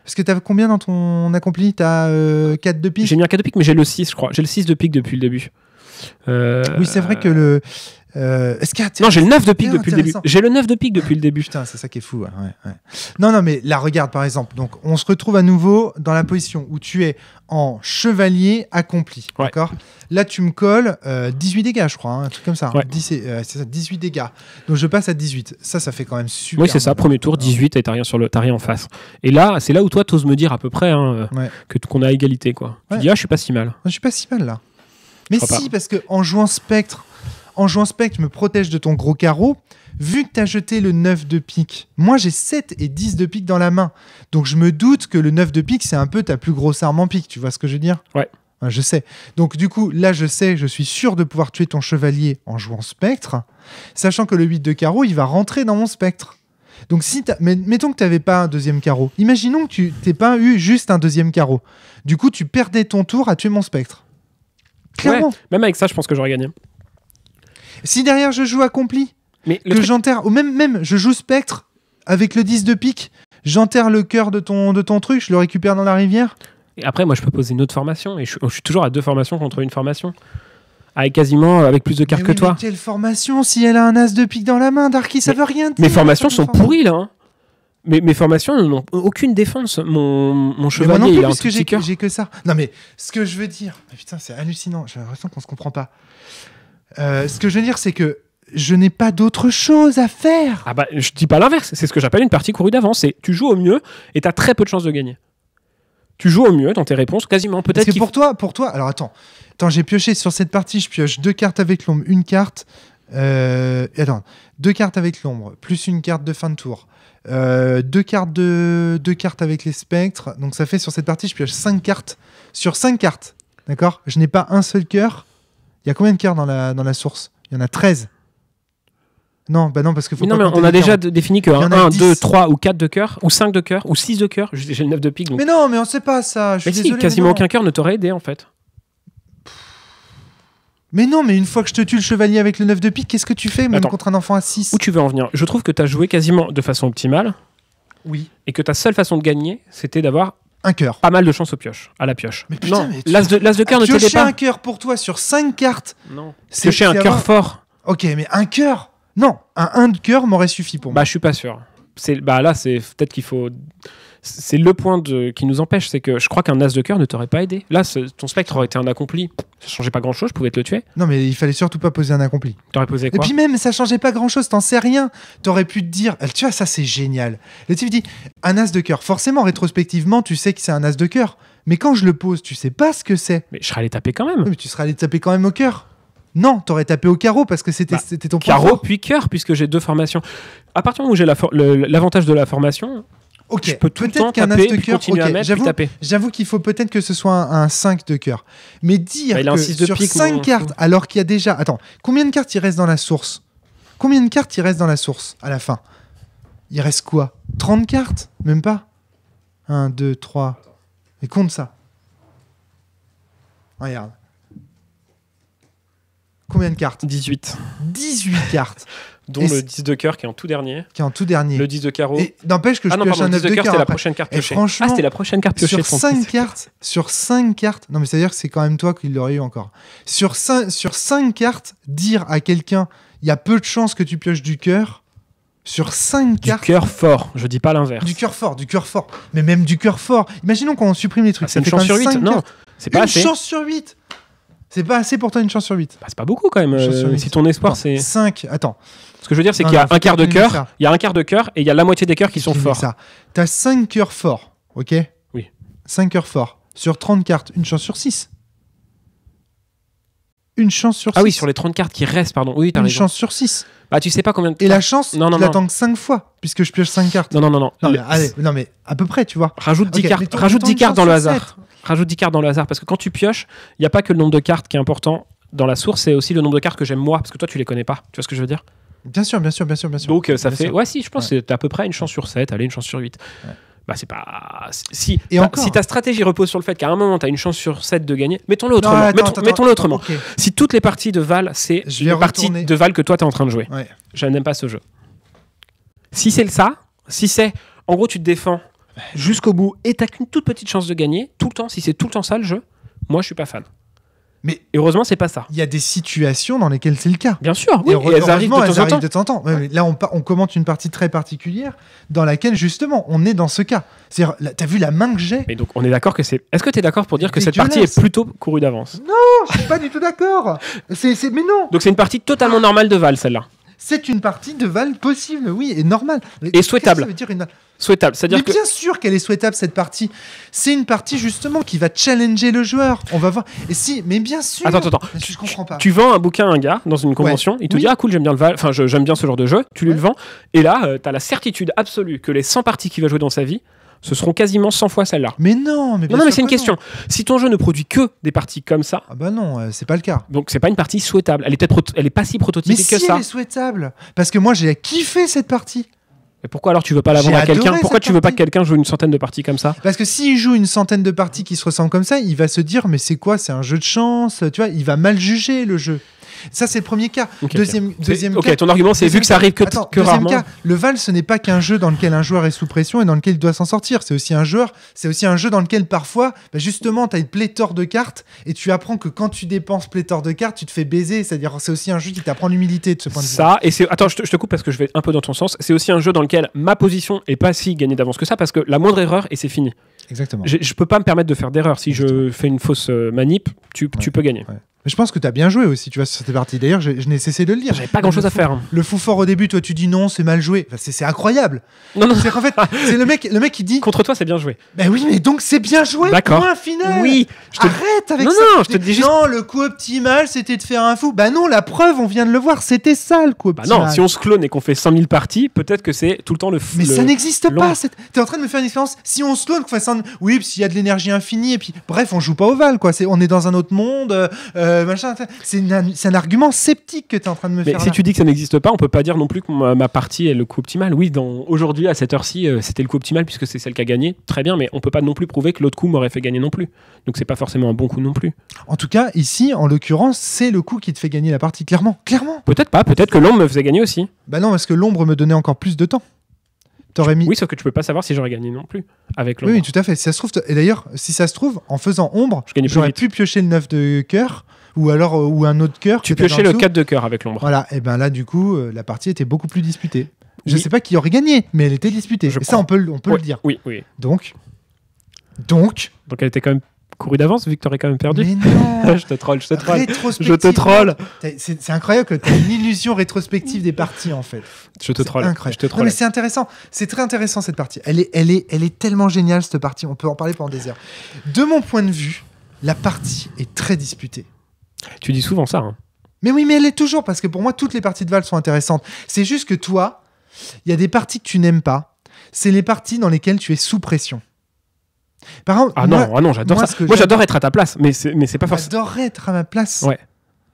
Parce que t'as combien dans ton accompli? T'as 4 de pique? J'ai mis un 4 de pique, mais j'ai le 6, je crois. J'ai le 6 de pique depuis le début. Oui, c'est vrai que le... Non, j'ai le 9 de pique depuis le début. J'ai le 9 de pique depuis le début. Putain, c'est ça qui est fou. Ouais. Non, mais là, regarde, par exemple. Donc, on se retrouve à nouveau dans la position où tu es en chevalier accompli. Ouais. D'accord? Là, tu me colles 18 dégâts, je crois. Un truc comme ça. Ouais. C'est ça, 18 dégâts. Donc, je passe à 18. Ça fait quand même super. Oui, c'est ça. Premier tour, 18 et t'as rien en face. Et là, c'est là où toi, t'oses me dire à peu près qu'on a égalité, quoi. Tu dis, je suis pas si mal. Je suis pas si mal, là. Mais si, parce qu'en jouant Spectre, je me protège de ton gros carreau. Vu que tu as jeté le 9 de pique, moi j'ai 7 et 10 de pique dans la main. Donc je me doute que le 9 de pique, c'est un peu ta plus grosse arme en pique. Tu vois ce que je veux dire? Ouais. Je sais. Donc du coup, là je suis sûr de pouvoir tuer ton chevalier en jouant Spectre, sachant que le 8 de carreau, il va rentrer dans mon Spectre. Donc mettons que tu n'avais pas un deuxième carreau. Imaginons que tu n'aies pas eu juste un deuxième carreau. Du coup, tu perdais ton tour à tuer mon Spectre. Clairement. Ouais, même avec ça, je pense que j'aurais gagné. Si derrière je joue accompli, mais j'enterre, ou même je joue Spectre avec le 10 de pique, j'enterre le cœur de ton truc, je le récupère dans la rivière. Et après, moi je peux poser une autre formation, et je suis toujours à 2 formations contre une formation. Avec plus de cartes que toi. Mais quelle formation si elle a un as de pique dans la main, Darky, ça veut rien dire. Mes formations sont pourries là. Hein. Mes formations n'ont aucune défense. Mon chevalier, il a un tout petit cœur. J'ai que ça. Non mais ce que je veux dire, putain, c'est hallucinant. J'ai l'impression qu'on se comprend pas. Ce que je veux dire, c'est que je n'ai pas d'autre chose à faire. Ah bah, je dis pas l'inverse. C'est ce que j'appelle une partie courue d'avance. C'est tu joues au mieux et t'as très peu de chances de gagner. Tu joues au mieux dans tes réponses, quasiment. Peut-être parce que pour toi, alors attends, j'ai pioché sur cette partie, je pioche 2 cartes avec l'ombre, une carte. 2 cartes avec l'ombre, plus une carte de fin de tour. 2 cartes avec les spectres. Donc ça fait sur cette partie, je pioche 5 cartes. Sur 5 cartes, d'accord? Je n'ai pas un seul cœur. Il y a combien de cœurs dans la source? Il y en a 13. Non, parce que faut pas. Non, mais on a déjà défini que 1, 2, 3 ou 4 de cœur, ou 5 de cœur, ou 6 de cœur. J'ai le 9 de pique. Donc... Mais non, mais on sait pas ça. Je suis désolé. Quasiment aucun cœur ne t'aurait aidé en fait. Mais non, mais une fois que je te tue le chevalier avec le 9 de pique, qu'est-ce que tu fais, même contre un enfant à 6? Où tu veux en venir? Je trouve que tu as joué quasiment de façon optimale. Oui. Et que ta seule façon de gagner, c'était d'avoir un cœur. Pas mal de chance à la pioche. Mais putain, non, l'as de cœur ne t'aidait pas. Un cœur pour toi sur 5 cartes. Non. Piocher un cœur fort. Ok, mais un cœur. Non, un 1 de cœur m'aurait suffi pour moi. Bah, je suis pas sûr. Là, c'est peut-être qu'il faut. C'est le point qui nous empêche, c'est que je crois qu'un as de cœur ne t'aurait pas aidé. Là, ton spectre aurait été un accompli. Ça changeait pas grand-chose, je pouvais te le tuer. Non, mais il fallait surtout pas poser un accompli. T'aurais posé quoi? Et puis même, ça changeait pas grand-chose, t'en sais rien. T'aurais pu te dire, tu vois, ça c'est génial. Le type dit, un as de cœur. Forcément, rétrospectivement, tu sais que c'est un as de cœur. Mais quand je le pose, tu sais pas ce que c'est. Mais je serais allé taper quand même. Oui, mais tu serais allé taper quand même au cœur. Non, t'aurais tapé au carreau parce que c'était ton point carreau fort. Puis cœur, puisque j'ai 2 formations. À partir du moment où j'ai l'avantage de la formation, je peux tout le temps taper, puis continuer à mettre, puis taper. J'avoue qu'il faut peut-être que ce soit un 5 de cœur. Mais dire que sur 5 cartes, alors qu'il y a déjà... Attends, combien de cartes il reste dans la source? Combien de cartes il reste dans la source à la fin? Il reste quoi? 30 cartes? Même pas? 1, 2, 3... Et compte ça. Regarde. Combien de cartes? 18. 18 cartes. Dont le 10 de cœur qui est en tout dernier. Le 10 de carreau. Et n'empêche que je pioche un 9 de cœur. C'était la prochaine carte piochée. Franchement, c'était la prochaine carte piochée. Sur 5 cartes... Non, mais c'est-à-dire que c'est quand même toi qui l'aurais eu encore. Sur 5 cartes, dire à quelqu'un, il y a peu de chances que tu pioches du cœur. Sur 5 cartes... Du cœur fort, je dis pas l'inverse. Du cœur fort. Mais même du cœur fort. Imaginons qu'on supprime les trucs. C'est une chance sur 8. Non, c'est pas assez. Une chance sur 8. C'est pas assez pour toi, une chance sur 8. C'est pas beaucoup quand même. Si ton espoir, c'est... 5, attends. Ce que je veux dire, c'est qu'il y a un quart de cœur, il y a un quart de cœur et il y a la moitié des cœurs qui sont forts. T'as 5 cœurs forts, ok? Oui. 5 cœurs forts. Sur 30 cartes, une chance sur 6. Une chance sur 6. Ah oui, sur les 30 cartes qui restent, pardon. Oui, t'as raison. Une chance sur 6. Bah, tu sais pas combien de... Et la chance, tu l'attends que 5 fois, puisque je pioche 5 cartes. Non. Non, mais à peu près, tu vois. Rajoute 10 cartes dans le hasard. Rajoute 10 cartes dans le hasard, parce que quand tu pioches, il n'y a pas que le nombre de cartes qui est important dans la source, c'est aussi le nombre de cartes que j'aime moi, parce que toi, tu les connais pas. Tu vois ce que je veux dire ? Bien sûr. Donc, ça fait... sûr. Ouais, si, je pense que c'est à peu près une chance sur 7, allez, une chance sur 8. Ouais. Bah, c'est pas... Si ta stratégie repose sur le fait qu'à un moment, tu as une chance sur 7 de gagner, mettons-le autrement. Mettons-le autrement. Okay. Si toutes les parties de Val, c'est les parties de Val que toi, tu es en train de jouer. Ouais. Je n'aime pas ce jeu. Si c'est ça, si c'est... En gros, tu te défends jusqu'au bout et tu n'as qu'une toute petite chance de gagner, tout le temps, si c'est tout le temps ça le jeu, moi, je suis pas fan. Mais heureusement, c'est pas ça. Il y a des situations dans lesquelles c'est le cas. Bien sûr, oui. Et elles arrivent de temps en temps. Ouais, mais là, on commente une partie très particulière dans laquelle, justement, on est dans ce cas. C'est-à-dire, t'as vu la main que j'ai ? Mais donc, on est d'accord que c'est... Est-ce que t'es d'accord pour dire que cette partie est plutôt courue d'avance ? Non, je suis pas du tout d'accord. Mais non. Donc, c'est une partie totalement normale de Val, celle-là. C'est une partie de Val possible, oui, et normale. Et souhaitable. Ça veut dire souhaitable, c'est-à-dire bien sûr qu'elle est souhaitable, cette partie. C'est une partie justement qui va challenger le joueur. On va voir. Et si, mais bien sûr. Attends. Je comprends pas. Tu vends un bouquin à un gars dans une convention, il te dit cool, j'aime bien le Val, enfin j'aime bien ce genre de jeu. Tu lui le vends, et là t'as la certitude absolue que les 100 parties qu'il va jouer dans sa vie, ce seront quasiment 100 fois celle-là. Mais non, mais c'est une question. Si ton jeu ne produit que des parties comme ça, ah bah non, c'est pas le cas. Donc c'est pas une partie souhaitable. Elle est pas si prototypique que ça. Mais si, elle est souhaitable. Parce que moi j'ai kiffé cette partie. Et pourquoi alors tu veux pas la vendre à quelqu'un ? Pourquoi tu veux pas que quelqu'un joue une centaine de parties comme ça ? Parce que s'il joue une centaine de parties qui se ressemblent comme ça, il va se dire mais c'est quoi ? C'est un jeu de chance, tu vois ? Il va mal juger le jeu. Ça, c'est le premier cas. Deuxième cas. Ton argument, c'est vu que ça arrive que rarement. Cas, le Val, ce n'est pas qu'un jeu dans lequel un joueur est sous pression et dans lequel il doit s'en sortir. C'est aussi un jeu dans lequel parfois, justement, tu as une pléthore de cartes et tu apprends que quand tu dépenses pléthore de cartes, tu te fais baiser. C'est-à-dire, c'est aussi un jeu qui t'apprend l'humilité de ce point de vue. Attends, je te coupe parce que je vais un peu dans ton sens. C'est aussi un jeu dans lequel ma position est pas si gagnée d'avance que ça parce que la moindre erreur et c'est fini. Exactement. Je peux pas me permettre de faire d'erreur. Si je fais une fausse manip, tu peux gagner. Ouais. Mais je pense que tu as bien joué aussi, tu vois, sur cette partie. D'ailleurs, je n'ai cessé de le dire. J'avais pas grand-chose à faire. Le fou fort au début, toi, tu dis non, c'est mal joué. Enfin, c'est incroyable. Non. C'est qu'en fait, c'est le mec qui dit... Contre toi, c'est bien joué. Ben oui, mais donc c'est bien joué, d'accord. Point final. Oui. Arrête avec ça. Non, je te dis juste... Non, le coup optimal, c'était de faire un fou. Bah non, la preuve, on vient de le voir, c'était ça, le coup optimal. Non, si on se clone et qu'on fait 100 000 parties, peut-être que c'est tout le temps le fou. Mais ça n'existe pas. T'es en train de me faire une expérience. Si on se clone, qu'on fait 100... Oui, s'il y a de l'énergie infinie, et puis... Bref, on joue pas au Val, quoi. On est dans un autre monde, machin... C'est un argument sceptique que tu es en train de me faire. Mais si tu dis que ça n'existe pas, on peut pas dire non plus que ma partie est le coup optimal. Oui, aujourd'hui, à cette heure-ci, c'était le coup optimal puisque c'est celle qui a gagné. Très bien, mais on peut pas non plus prouver que l'autre coup m'aurait fait gagner non plus. Donc c'est pas forcément un bon coup non plus. En tout cas, ici, en l'occurrence, c'est le coup qui te fait gagner la partie, clairement. Peut-être pas, peut-être que l'ombre me faisait gagner aussi. Bah non, parce que l'ombre me donnait encore plus de temps. Oui, sauf que tu peux pas savoir si j'aurais gagné non plus avec l'ombre. Oui, tout à fait. Si ça se trouve, et d'ailleurs, si ça se trouve, en faisant ombre, j'aurais pu piocher le 9 de cœur. Ou un autre cœur. Tu piochais le 4 de cœur avec l'ombre. Voilà, et ben là, du coup, la partie était beaucoup plus disputée. Je sais pas qui aurait gagné, mais elle était disputée. Et ça, on peut le dire. Oui. Donc, elle était quand même courue d'avance, vu que tu aurais quand même perdu. Mais non. Je te troll. Je te troll. C'est incroyable que tu as une illusion rétrospective des parties, en fait. Je te troll. Non, mais c'est intéressant. C'est très intéressant, cette partie. Elle est tellement géniale, cette partie. On peut en parler pendant des heures. De mon point de vue, la partie est très disputée. Tu dis souvent ça. Mais oui, mais elle est toujours, parce que pour moi, toutes les parties de Val sont intéressantes. C'est juste que toi, il y a des parties que tu n'aimes pas. C'est les parties dans lesquelles tu es sous pression. Par exemple, non, j'adore ça. Moi, j'adore être à ta place, mais c'est pas forcément... J'adorerais être à ma place. Ouais.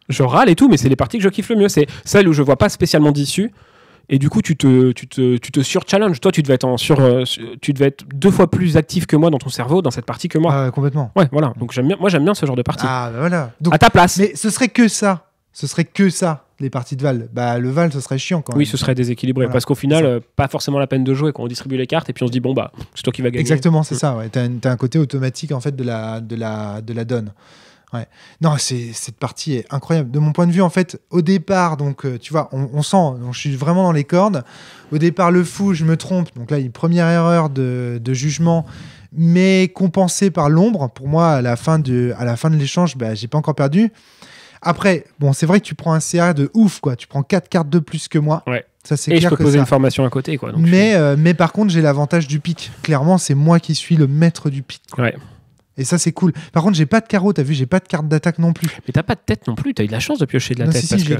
Je râle et tout, mais c'est les parties que je kiffe le mieux. C'est celles où je vois pas spécialement d'issue. Et du coup, tu te sur-challenge. Toi, tu devais être 2 fois plus actif que moi dans ton cerveau, dans cette partie que moi. Complètement. Ouais, voilà. Donc j'aime bien ce genre de partie. Ah, bah voilà. Donc, à ta place. Mais ce serait que ça, les parties de Val. Bah, le Val, ce serait chiant quand même. Oui, ce serait déséquilibré. Voilà, parce qu'au final, pas forcément la peine de jouer quand on distribue les cartes et puis on se dit, bon, bah, c'est toi qui vas gagner. Exactement, c'est ça. Ouais. T'as un côté automatique, en fait, de la donne. Ouais. Non, cette partie est incroyable. De mon point de vue, en fait, au départ, donc tu vois, on sent, donc, je suis vraiment dans les cordes. Au départ, le fou, je me trompe. Donc là, une première erreur de jugement, mais compensée par l'ombre. Pour moi, à la fin de l'échange, j'ai pas encore perdu. Après, bon, c'est vrai que tu prends un CA de ouf, quoi. Tu prends 4 cartes de plus que moi. Ouais. Ça, c'est et clair je peux poser une formation à côté, quoi. Donc mais par contre, j'ai l'avantage du pic. Clairement, c'est moi qui suis le maître du pic. Ouais. Et ça, c'est cool. Par contre, j'ai pas de carreau, t'as vu, j'ai pas de carte d'attaque non plus. Mais t'as pas de tête non plus, t'as eu de la chance de piocher de la tête. Si, j'ai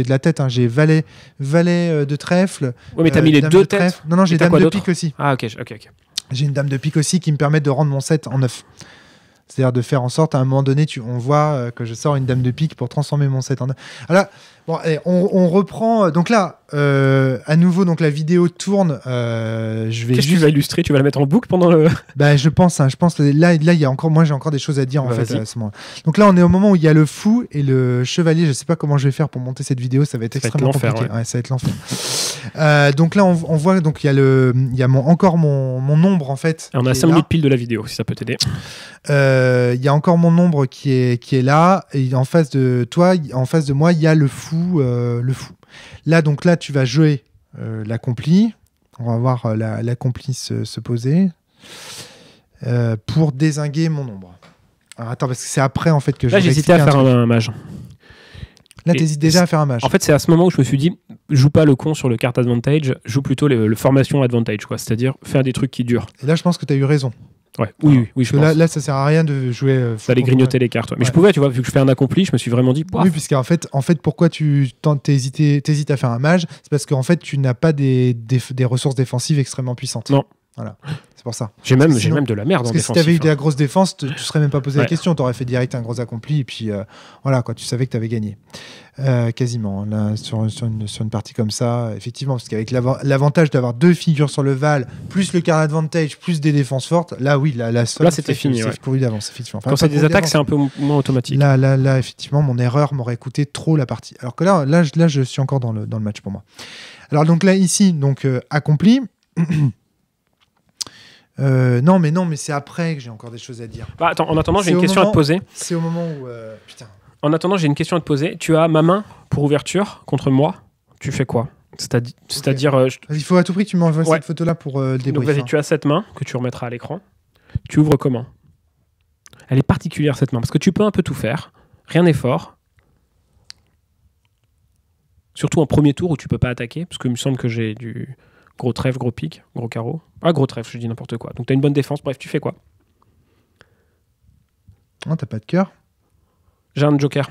de la tête, hein. J'ai valet de trèfle. Ouais, mais t'as mis les 2 têtes. Non, j'ai dame de pique aussi. Ah, ok. J'ai une dame de pique aussi qui me permet de rendre mon set en 9. C'est-à-dire de faire en sorte, à un moment donné, on voit que je sors une dame de pique pour transformer mon 7 en... Alors, bon, allez, on reprend. Donc là, à nouveau, donc la vidéo tourne. Qu'est-ce que tu vas illustrer? Tu vas la mettre en boucle pendant le... Bah, je pense là, il y a encore... Moi, j'ai encore des choses à dire, en fait, à ce moment. Donc là, on est au moment où il y a le fou et le chevalier. Je sais pas comment je vais faire pour monter cette vidéo. Ça va être extrêmement compliqué. Ouais, ça va être l'enfer. Donc là, on voit, donc il y a encore mon ombre, en fait. Et on a 5 minutes pile de la vidéo, si ça peut t'aider. Il y a encore mon ombre qui est là, et en face de toi, en face de moi, il y a le fou. Là, donc là, tu vas jouer l'accompli. On va voir l'accompli se poser pour dézinguer mon ombre. Alors, attends, parce que c'est après en fait que là, j'hésitais à faire un mage. Là, t'hésites déjà à faire un mage. En fait, c'est à ce moment où je me suis dit, joue pas le con sur le card advantage, joue plutôt le formation advantage, quoi. C'est-à-dire faire des trucs qui durent. Et là, je pense que tu as eu raison. Ouais. Oui, je pense. Là, ça sert à rien de jouer. D'aller grignoter les cartes. Ouais. Mais je pouvais, tu vois, vu que je fais un accompli, je me suis vraiment dit. Oui, puisqu'en fait, pourquoi t'hésites à faire un mage, c'est parce qu'en fait, tu n'as pas des ressources défensives extrêmement puissantes. Non. Voilà, c'est pour ça. J'ai même de la merde en défensif. Parce que si t'avais eu de la grosse défense, tu serais même pas posé la question. T'aurais fait direct un gros accompli et puis voilà, quoi, tu savais que t'avais gagné. Quasiment. Là, sur une partie comme ça, effectivement, parce qu'avec l'avantage d'avoir 2 figures sur le Val, plus le card advantage, plus des défenses fortes, là, oui, là c'était fini. C'est couru d'avance, effectivement. Quand c'est des attaques, c'est un peu moins automatique. Là, effectivement, mon erreur m'aurait coûté trop la partie. Alors que là, je suis encore dans le match pour moi. Alors, donc là, ici, accompli. Non, mais c'est après que j'ai encore des choses à dire. Bah, attends, en attendant, j'ai une question à te poser. C'est au moment où... Putain. En attendant, j'ai une question à te poser. Tu as ma main pour ouverture contre moi. Tu fais quoi? C'est-à-dire... Okay. Il faut à tout prix que tu m'envoies cette photo-là pour le débrief. Donc vas-y, tu as cette main que tu remettras à l'écran. Tu ouvres comment? Elle est particulière, cette main, parce que tu peux un peu tout faire. Rien n'est fort. Surtout en premier tour où tu peux pas attaquer, parce qu'il me semble que j'ai du... Gros trèfle, gros pique, gros carreau. Ah, gros trèfle, je dis n'importe quoi. Donc t'as une bonne défense. Bref, tu fais quoi? Oh, t'as pas de cœur? J'ai un joker.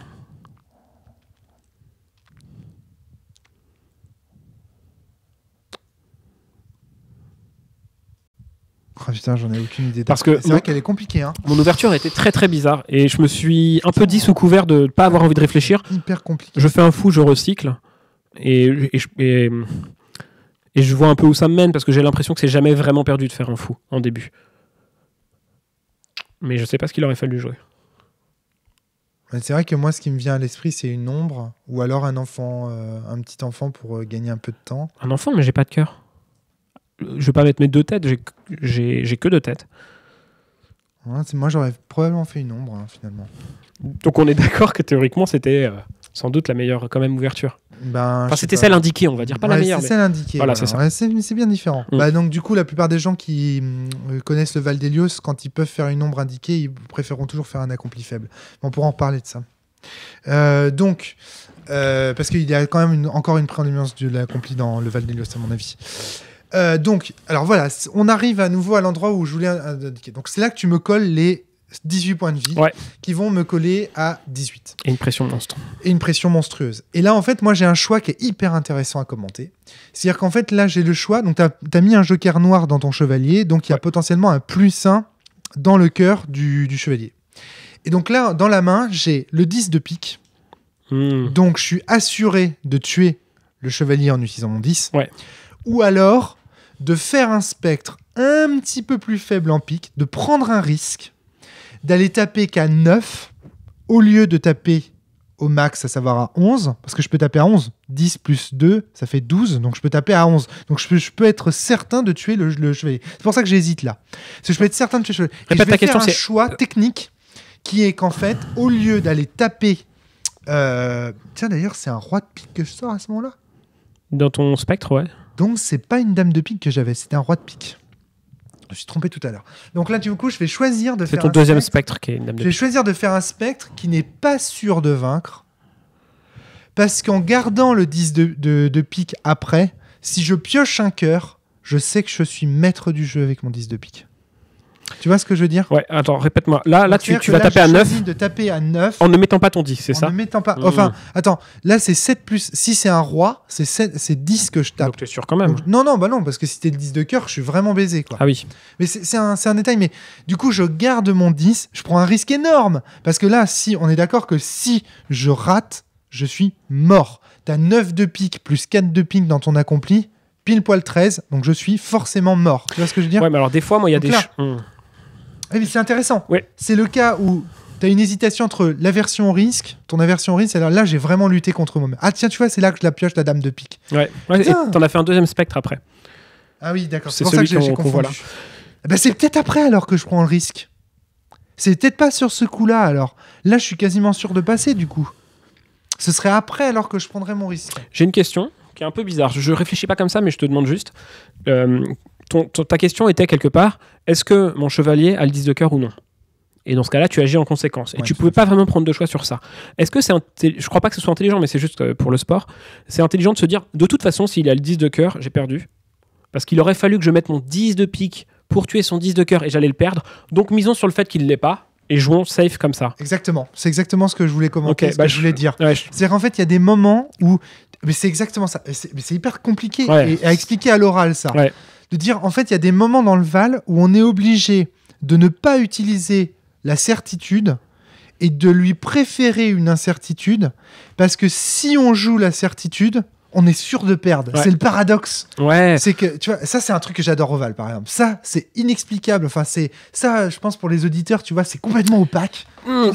Oh putain, j'en ai aucune idée. Parce que c'est vrai qu'elle est compliquée. Hein. Mon ouverture a été très très bizarre et je me suis un peu dit sous couvert de ne pas avoir envie de réfléchir. Hyper compliqué. Je fais un fou, je recycle et je vois un peu où ça me mène parce que j'ai l'impression que c'est jamais vraiment perdu de faire un fou en début. Mais je sais pas ce qu'il aurait fallu jouer. C'est vrai que moi, ce qui me vient à l'esprit, c'est une ombre ou alors un enfant, un petit enfant pour gagner un peu de temps. Un enfant, mais j'ai pas de cœur. Je vais pas mettre mes 2 têtes, j'ai que 2 têtes. Ouais, moi, j'aurais probablement fait une ombre, finalement. Donc on est d'accord que théoriquement, c'était sans doute la meilleure quand même ouverture. Enfin, c'était celle indiquée, on va dire, pas la meilleure. C'est celle indiquée. Voilà, c'est ça. Ouais, c'est bien différent. Donc du coup, la plupart des gens qui connaissent le Val d'Hélios, quand ils peuvent faire une ombre indiquée, ils préféreront toujours faire un accompli faible. On pourra en reparler de ça. Parce qu'il y a quand même encore une prédominance de l'accompli dans le Val d'Hélios, à mon avis. Alors voilà, on arrive à nouveau à l'endroit où je voulais indiquer. Donc c'est là que tu me colles les 18 points de vie qui vont me coller à 18. Et une pression monstre. Et une pression monstrueuse. Et là, en fait, moi, j'ai un choix qui est hyper intéressant à commenter. C'est-à-dire qu'en fait, là, j'ai le choix. Donc, tu as mis un joker noir dans ton chevalier. Donc, il y a potentiellement un +1 dans le cœur du chevalier. Et donc là, dans la main, j'ai le 10 de pique. Donc, je suis assuré de tuer le chevalier en utilisant mon 10. Ou alors, de faire un spectre un petit peu plus faible en pique, de prendre un risque, d'aller taper qu'à 9 au lieu de taper au max, à savoir à 11, parce que je peux taper à 11. 10 plus 2, ça fait 12, donc je peux taper à 11. Donc je peux être certain de tuer le chevalier. C'est pour ça que j'hésite là. Parce que je peux être certain de tuer le chevalier. Répète ta question, c'est un choix technique qui est qu'en fait, au lieu d'aller taper... Tiens, d'ailleurs, c'est un roi de pique que je sors à ce moment-là. Dans ton spectre, ouais. Donc, c'est pas une dame de pique que j'avais, c'était un roi de pique. Je me suis trompé tout à l'heure. Donc là, du coup, je vais choisir de faire. C'est ton deuxième spectre qui est une dame de pique. Je vais choisir de faire un spectre qui n'est pas sûr de vaincre. Parce qu'en gardant le 10 de pique après, si je pioche un cœur, je sais que je suis maître du jeu avec mon 10 de pique. Tu Tu vois ce que je veux dire? Ouais, attends, répète-moi. Là tu vas taper à 9. De taper à 9. En ne mettant pas ton 10, c'est ça? En ne mettant pas. Enfin, attends, là c'est 7 plus. Si c'est un roi, c'est 10 que je tape. Donc tu es sûr quand même. Donc, non, parce que si t'es le 10 de cœur, je suis vraiment baisé, quoi. Ah oui. Mais c'est un détail, mais du coup, je garde mon 10, je prends un risque énorme. Parce que là, si on est d'accord que si je rate, je suis mort. T'as 9 de pique plus 4 de pique dans ton accompli, pile poil 13, donc je suis forcément mort. Tu vois ce que je veux dire? Ouais, mais alors des fois, moi, il y a mais c'est intéressant. Ouais. C'est le cas où t'as une hésitation entre l'aversion au risque, ton aversion au risque, alors là, j'ai vraiment lutté contre moi-même. Ah tiens, tu vois, c'est là que je la pioche, la dame de pique. Ouais, et t'en as fait un deuxième spectre après. Ah oui, d'accord. C'est pour ça que j'ai qu'on voit confondu. Là. C'est peut-être après alors que je prends le risque. C'est peut-être pas sur ce coup-là alors. Là, je suis quasiment sûr de passer du coup. Ce serait après alors que je prendrais mon risque. J'ai une question qui est un peu bizarre. Je réfléchis pas comme ça, mais je te demande juste. Ta question était quelque part, est-ce que mon chevalier a le 10 de cœur ou non? Et dans ce cas-là, tu agis en conséquence. Et tu pouvais pas vraiment prendre de choix sur ça. Est-ce que je crois pas que ce soit intelligent, mais c'est juste pour le sport. C'est intelligent de se dire, de toute façon, s'il a le 10 de cœur, j'ai perdu. Parce qu'il aurait fallu que je mette mon 10 de pique pour tuer son 10 de cœur et j'allais le perdre. Donc misons sur le fait qu'il l'ait pas. Et jouons safe comme ça. Exactement. C'est exactement ce que je voulais commenter, ce que je voulais dire. Ouais, c'est-à-dire qu'en fait, il y a des moments où... Mais c'est exactement ça. C'est hyper compliqué à expliquer à l'oral, ça. Ouais. De dire, en fait, il y a des moments dans le Val où on est obligé de ne pas utiliser la certitude et de lui préférer une incertitude, parce que si on joue la certitude, on est sûr de perdre. Ouais. C'est le paradoxe. Ouais. C'est que, tu vois, ça, c'est un truc que j'adore au Val, par exemple. Ça, c'est inexplicable. Enfin, ça, je pense, pour les auditeurs, tu vois, c'est complètement opaque.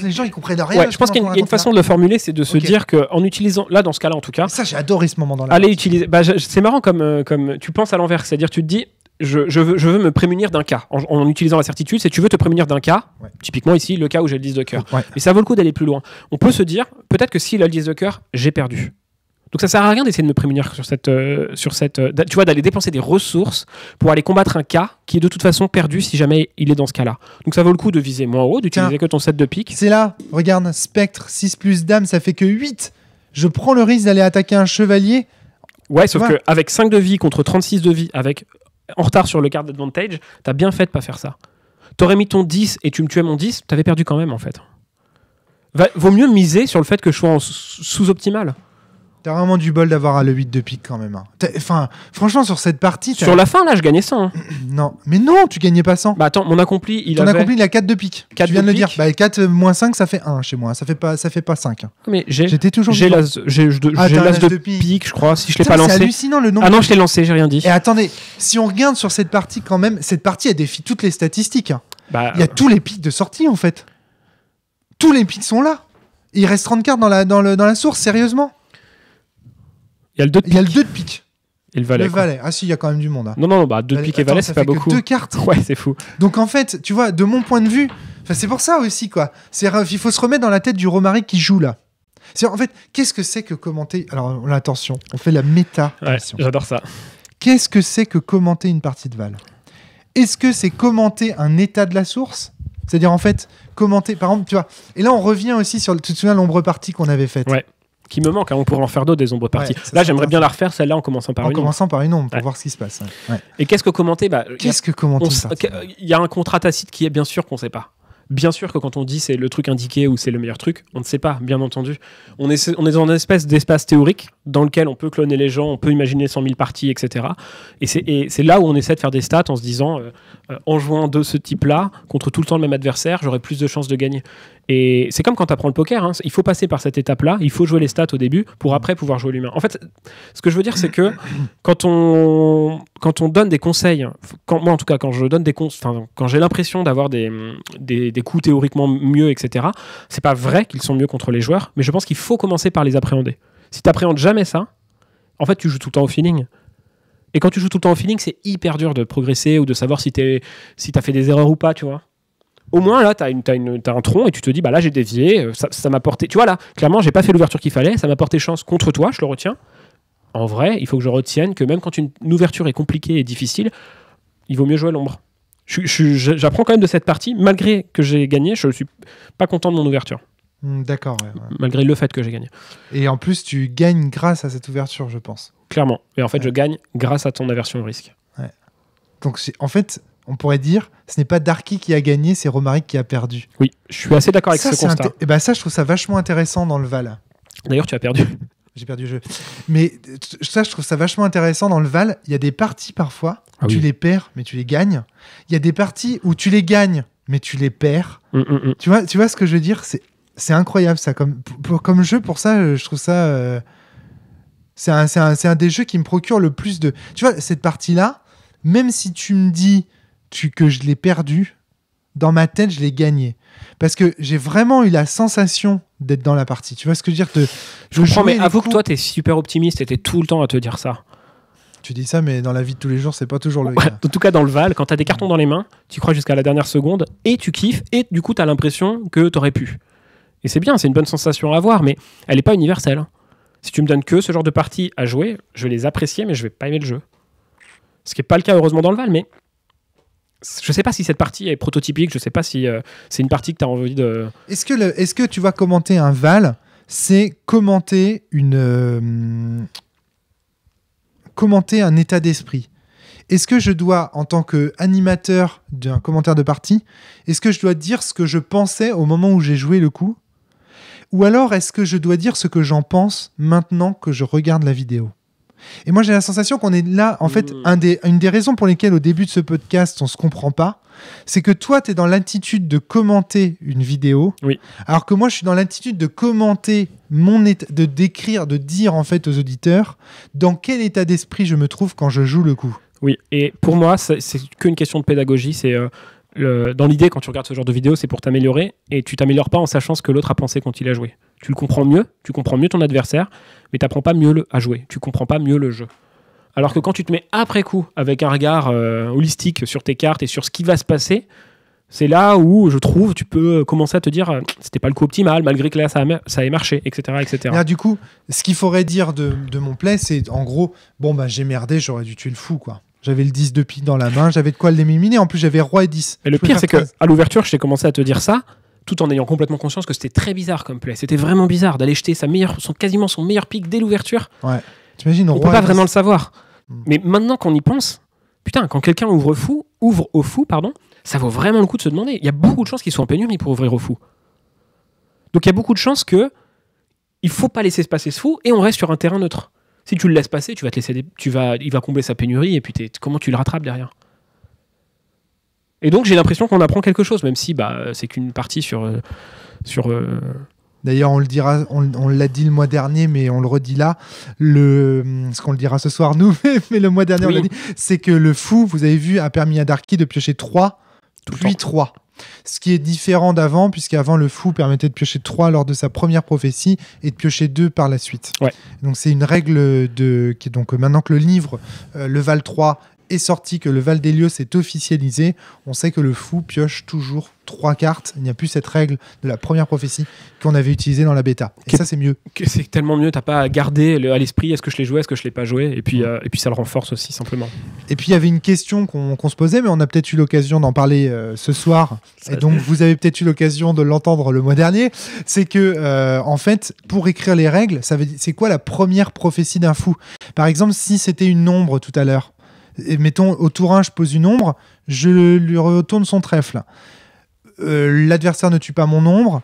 Les gens, ils comprennent rien. Ouais, je pense qu'il y a une façon de le formuler, c'est de se dire qu'en utilisant, là, dans ce cas-là, en tout cas. Ça, j'ai adoré ce moment-là. Allez utiliser. C'est marrant comme tu penses à l'envers. C'est-à-dire, tu te dis, je veux me prémunir d'un cas. En utilisant la certitude, c'est tu veux te prémunir d'un cas. Ouais. Typiquement, ici, le cas où j'ai le 10 de cœur. Ouais. Et ça vaut le coup d'aller plus loin. On peut se dire, peut-être que s'il a le 10 de cœur, j'ai perdu. Donc ça sert à rien d'essayer de me prémunir sur cette tu vois, d'aller dépenser des ressources pour aller combattre un cas qui est de toute façon perdu si jamais il est dans ce cas-là. Donc ça vaut le coup de viser moins haut, d'utiliser que ton 7 de pique. C'est là, regarde, spectre, 6 plus dame, ça fait que 8. Je prends le risque d'aller attaquer un chevalier. Ouais, sauf qu'avec 5 de vie contre 36 de vie, avec en retard sur le card advantage, t'as bien fait de pas faire ça. T'aurais mis ton 10 et tu me tuais mon 10, t'avais perdu quand même en fait. Vaut mieux miser sur le fait que je sois en sous-optimal. T'as vraiment du bol d'avoir le 8 de pique quand même. Enfin, franchement, sur cette partie... Sur la fin, là, je gagnais 100. Hein. Non, mais non, tu gagnais pas 100. Bah attends, mon accompli, il a 4 de pique. 4 tu viens de le dire. Bah, 4 moins 5, ça fait 1 chez moi. Ça fait pas 5. Mais j'étais toujours... J'ai l'as de pique, je crois, si je l'ai pas lancé. C'est hallucinant le nombre. Ah non, je l'ai lancé, j'ai rien dit. Et attendez, si on regarde sur cette partie quand même, cette partie, elle défie toutes les statistiques. Hein. Bah, il y a tous les pics de sortie, en fait. Tous les pics sont là. Il reste 30 cartes dans la source, sérieusement. Il y a le 2 de pique. Et le valet. Ah si, il y a quand même du monde. Hein. Non, 2 de pique et valet, c'est pas beaucoup. 2 cartes. Ouais, c'est fou. Donc en fait, tu vois, de mon point de vue, c'est pour ça aussi, quoi. Il faut se remettre dans la tête du Romaric qui joue là. En fait, qu'est-ce que c'est que commenter... Alors, attention, on fait la méta. Ouais, j'adore ça. Qu'est-ce que c'est que commenter une partie de Val? Est-ce que c'est commenter un état de la source? C'est-à-dire, en fait, commenter... Par exemple, tu vois... Et là, on revient aussi sur... Tu te souviens l'ombre partie qu'on avait faite? Ouais. Qui me manque, hein. On pourrait en faire d'autres des ombres parties. Là, j'aimerais bien la refaire, celle-là, en commençant par une ombre, pour voir ce qui se passe. Ouais. Et qu'est-ce que commenter? Qu'est-ce que commenter? Il y a un contrat tacite qui est bien sûr qu'on ne sait pas. Bien sûr que quand on dit c'est le truc indiqué ou c'est le meilleur truc, on ne sait pas, bien entendu. On est dans une espèce d'espace théorique dans lequel on peut cloner les gens, on peut imaginer 100 000 parties, etc. Et c'est là où on essaie de faire des stats en se disant, en jouant de ce type-là, contre tout le temps le même adversaire, j'aurai plus de chances de gagner. Et c'est comme quand tu apprends le poker, hein. Il faut passer par cette étape-là, il faut jouer les stats au début pour après pouvoir jouer l'humain. En fait, ce que je veux dire, c'est que quand on donne des conseils, moi en tout cas, quand j'ai l'impression d'avoir des coups théoriquement mieux, etc., c'est pas vrai qu'ils sont mieux contre les joueurs, mais je pense qu'il faut commencer par les appréhender. Si tu n'appréhendes jamais ça, en fait, tu joues tout le temps au feeling. Et quand tu joues tout le temps au feeling, c'est hyper dur de progresser ou de savoir si t'as fait des erreurs ou pas, tu vois. Au moins, là, t'as un tronc et tu te dis, bah là, j'ai dévié, ça m'a porté... Tu vois, là, clairement, j'ai pas fait l'ouverture qu'il fallait, ça m'a porté chance contre toi, je le retiens. En vrai, il faut que je retienne que même quand une ouverture est compliquée et difficile, il vaut mieux jouer l'ombre. J'apprends quand même de cette partie, malgré que j'ai gagné, je suis pas content de mon ouverture. D'accord. Ouais. Malgré le fait que j'ai gagné. Et en plus, tu gagnes grâce à cette ouverture, je pense. Clairement. Et en fait, je gagne grâce à ton aversion au risque. Ouais. Donc, en fait... on pourrait dire, ce n'est pas Darky qui a gagné, c'est Romaric qui a perdu. Oui, je suis assez d'accord avec ce constat. Et ça, je trouve ça vachement intéressant dans le Val. D'ailleurs, tu as perdu. J'ai perdu le jeu. Mais ça, je trouve ça vachement intéressant dans le Val. Il y a des parties parfois où tu les perds, mais tu les gagnes. Il y a des parties où tu les gagnes, mais tu les perds. Tu vois ce que je veux dire ? C'est incroyable ça. Comme jeu, pour ça, je trouve ça... c'est un des jeux qui me procure le plus de... Tu vois, cette partie-là, même si tu me dis que je l'ai perdue, dans ma tête, je l'ai gagnée. Parce que j'ai vraiment eu la sensation d'être dans la partie. Tu vois ce que je veux dire ? Je comprends, mais avoue que toi, t'es super optimiste et t'es tout le temps à te dire ça. Tu dis ça, mais dans la vie de tous les jours, c'est pas toujours le cas. En tout cas, dans le Val, quand t'as des cartons dans les mains, tu crois jusqu'à la dernière seconde et tu kiffes et du coup, t'as l'impression que t'aurais pu. Et c'est bien, c'est une bonne sensation à avoir, mais elle n'est pas universelle. Si tu me donnes que ce genre de parties à jouer, je vais les apprécier, mais je vais pas aimer le jeu. Ce qui n'est pas le cas, heureusement, dans le Val, mais je sais pas si cette partie est prototypique, je sais pas si c'est une partie que tu as envie de... Est-ce que tu vas commenter un Val, c'est commenter commenter un état d'esprit ? Est-ce que je dois, en tant qu'animateur d'un commentaire de partie, est-ce que je dois dire ce que je pensais au moment où j'ai joué le coup ? Ou alors, est-ce que je dois dire ce que j'en pense maintenant que je regarde la vidéo ? Et moi, j'ai la sensation qu'on est là, en fait, une des raisons pour lesquelles, au début de ce podcast, on se comprend pas, c'est que toi, tu es dans l'attitude de commenter une vidéo, alors que moi, je suis dans l'attitude de commenter mon état, de décrire, de dire, en fait, aux auditeurs dans quel état d'esprit je me trouve quand je joue le coup. Oui, et pour moi, c'est qu'une question de pédagogie, c'est... dans l'idée, quand tu regardes ce genre de vidéo, c'est pour t'améliorer, et tu t'améliores pas en sachant ce que l'autre a pensé quand il a joué. Tu le comprends mieux ton adversaire, mais tu n'apprends pas mieux à jouer, tu comprends pas mieux le jeu. Alors que quand tu te mets après coup avec un regard holistique sur tes cartes et sur ce qui va se passer, c'est là où je trouve tu peux commencer à te dire c'était pas le coup optimal, malgré que là ça ait marché, etc. etc. Là, du coup, ce qu'il faudrait dire de mon play, c'est en gros, j'ai merdé, j'aurais dû tuer le fou, quoi. J'avais le 10 de pique dans la main, j'avais de quoi l'éliminer. En plus, j'avais roi et 10. Et le pire, c'est qu'à l'ouverture, je t'ai commencé à te dire ça, tout en ayant complètement conscience que c'était très bizarre comme play. C'était vraiment bizarre d'aller jeter quasiment son meilleur pique dès l'ouverture. Ouais. T'imagines, on peut pas vraiment le savoir. Mais maintenant qu'on y pense, putain, quand quelqu'un ouvre au fou, ça vaut vraiment le coup de se demander. Il y a beaucoup de chances qu'il soit en pénurie pour ouvrir au fou. Donc il y a beaucoup de chances que il faut pas laisser se passer ce fou et on reste sur un terrain neutre. Si tu le laisses passer, tu vas te laisser il va combler sa pénurie et puis comment tu le rattrapes derrière. Et donc j'ai l'impression qu'on apprend quelque chose, même si c'est qu'une partie sur D'ailleurs, on le dira, on l'a dit le mois dernier, mais on le redit là. Ce qu'on le dira ce soir, nous, mais le mois dernier, on l'a dit, c'est que le fou, vous avez vu, a permis à Darky de piocher 3, puis 3. Ce qui est différent d'avant, puisqu'avant, le fou permettait de piocher 3 lors de sa première prophétie et de piocher 2 par la suite. Ouais. Donc, c'est une règle qui est donc maintenant que le livre, le Val 3, est sorti, que le Val d'Hélios est officialisé, on sait que le fou pioche toujours 3 cartes. Il n'y a plus cette règle de la première prophétie qu'on avait utilisée dans la bêta. Et ça, c'est mieux. C'est tellement mieux. T'as pas à garder à l'esprit est-ce que je l'ai joué, est-ce que je l'ai pas joué. Et puis ça le renforce aussi, simplement. Et puis, il y avait une question qu'on se posait, mais on a peut-être eu l'occasion d'en parler ce soir. Et donc, vous avez peut-être eu l'occasion de l'entendre le mois dernier. C'est que, en fait, pour écrire les règles, c'est quoi la première prophétie d'un fou ? Par exemple, si c'était une ombre tout à l'heure, et mettons, au tour 1, je pose une ombre, je lui retourne son trèfle. L'adversaire ne tue pas mon ombre.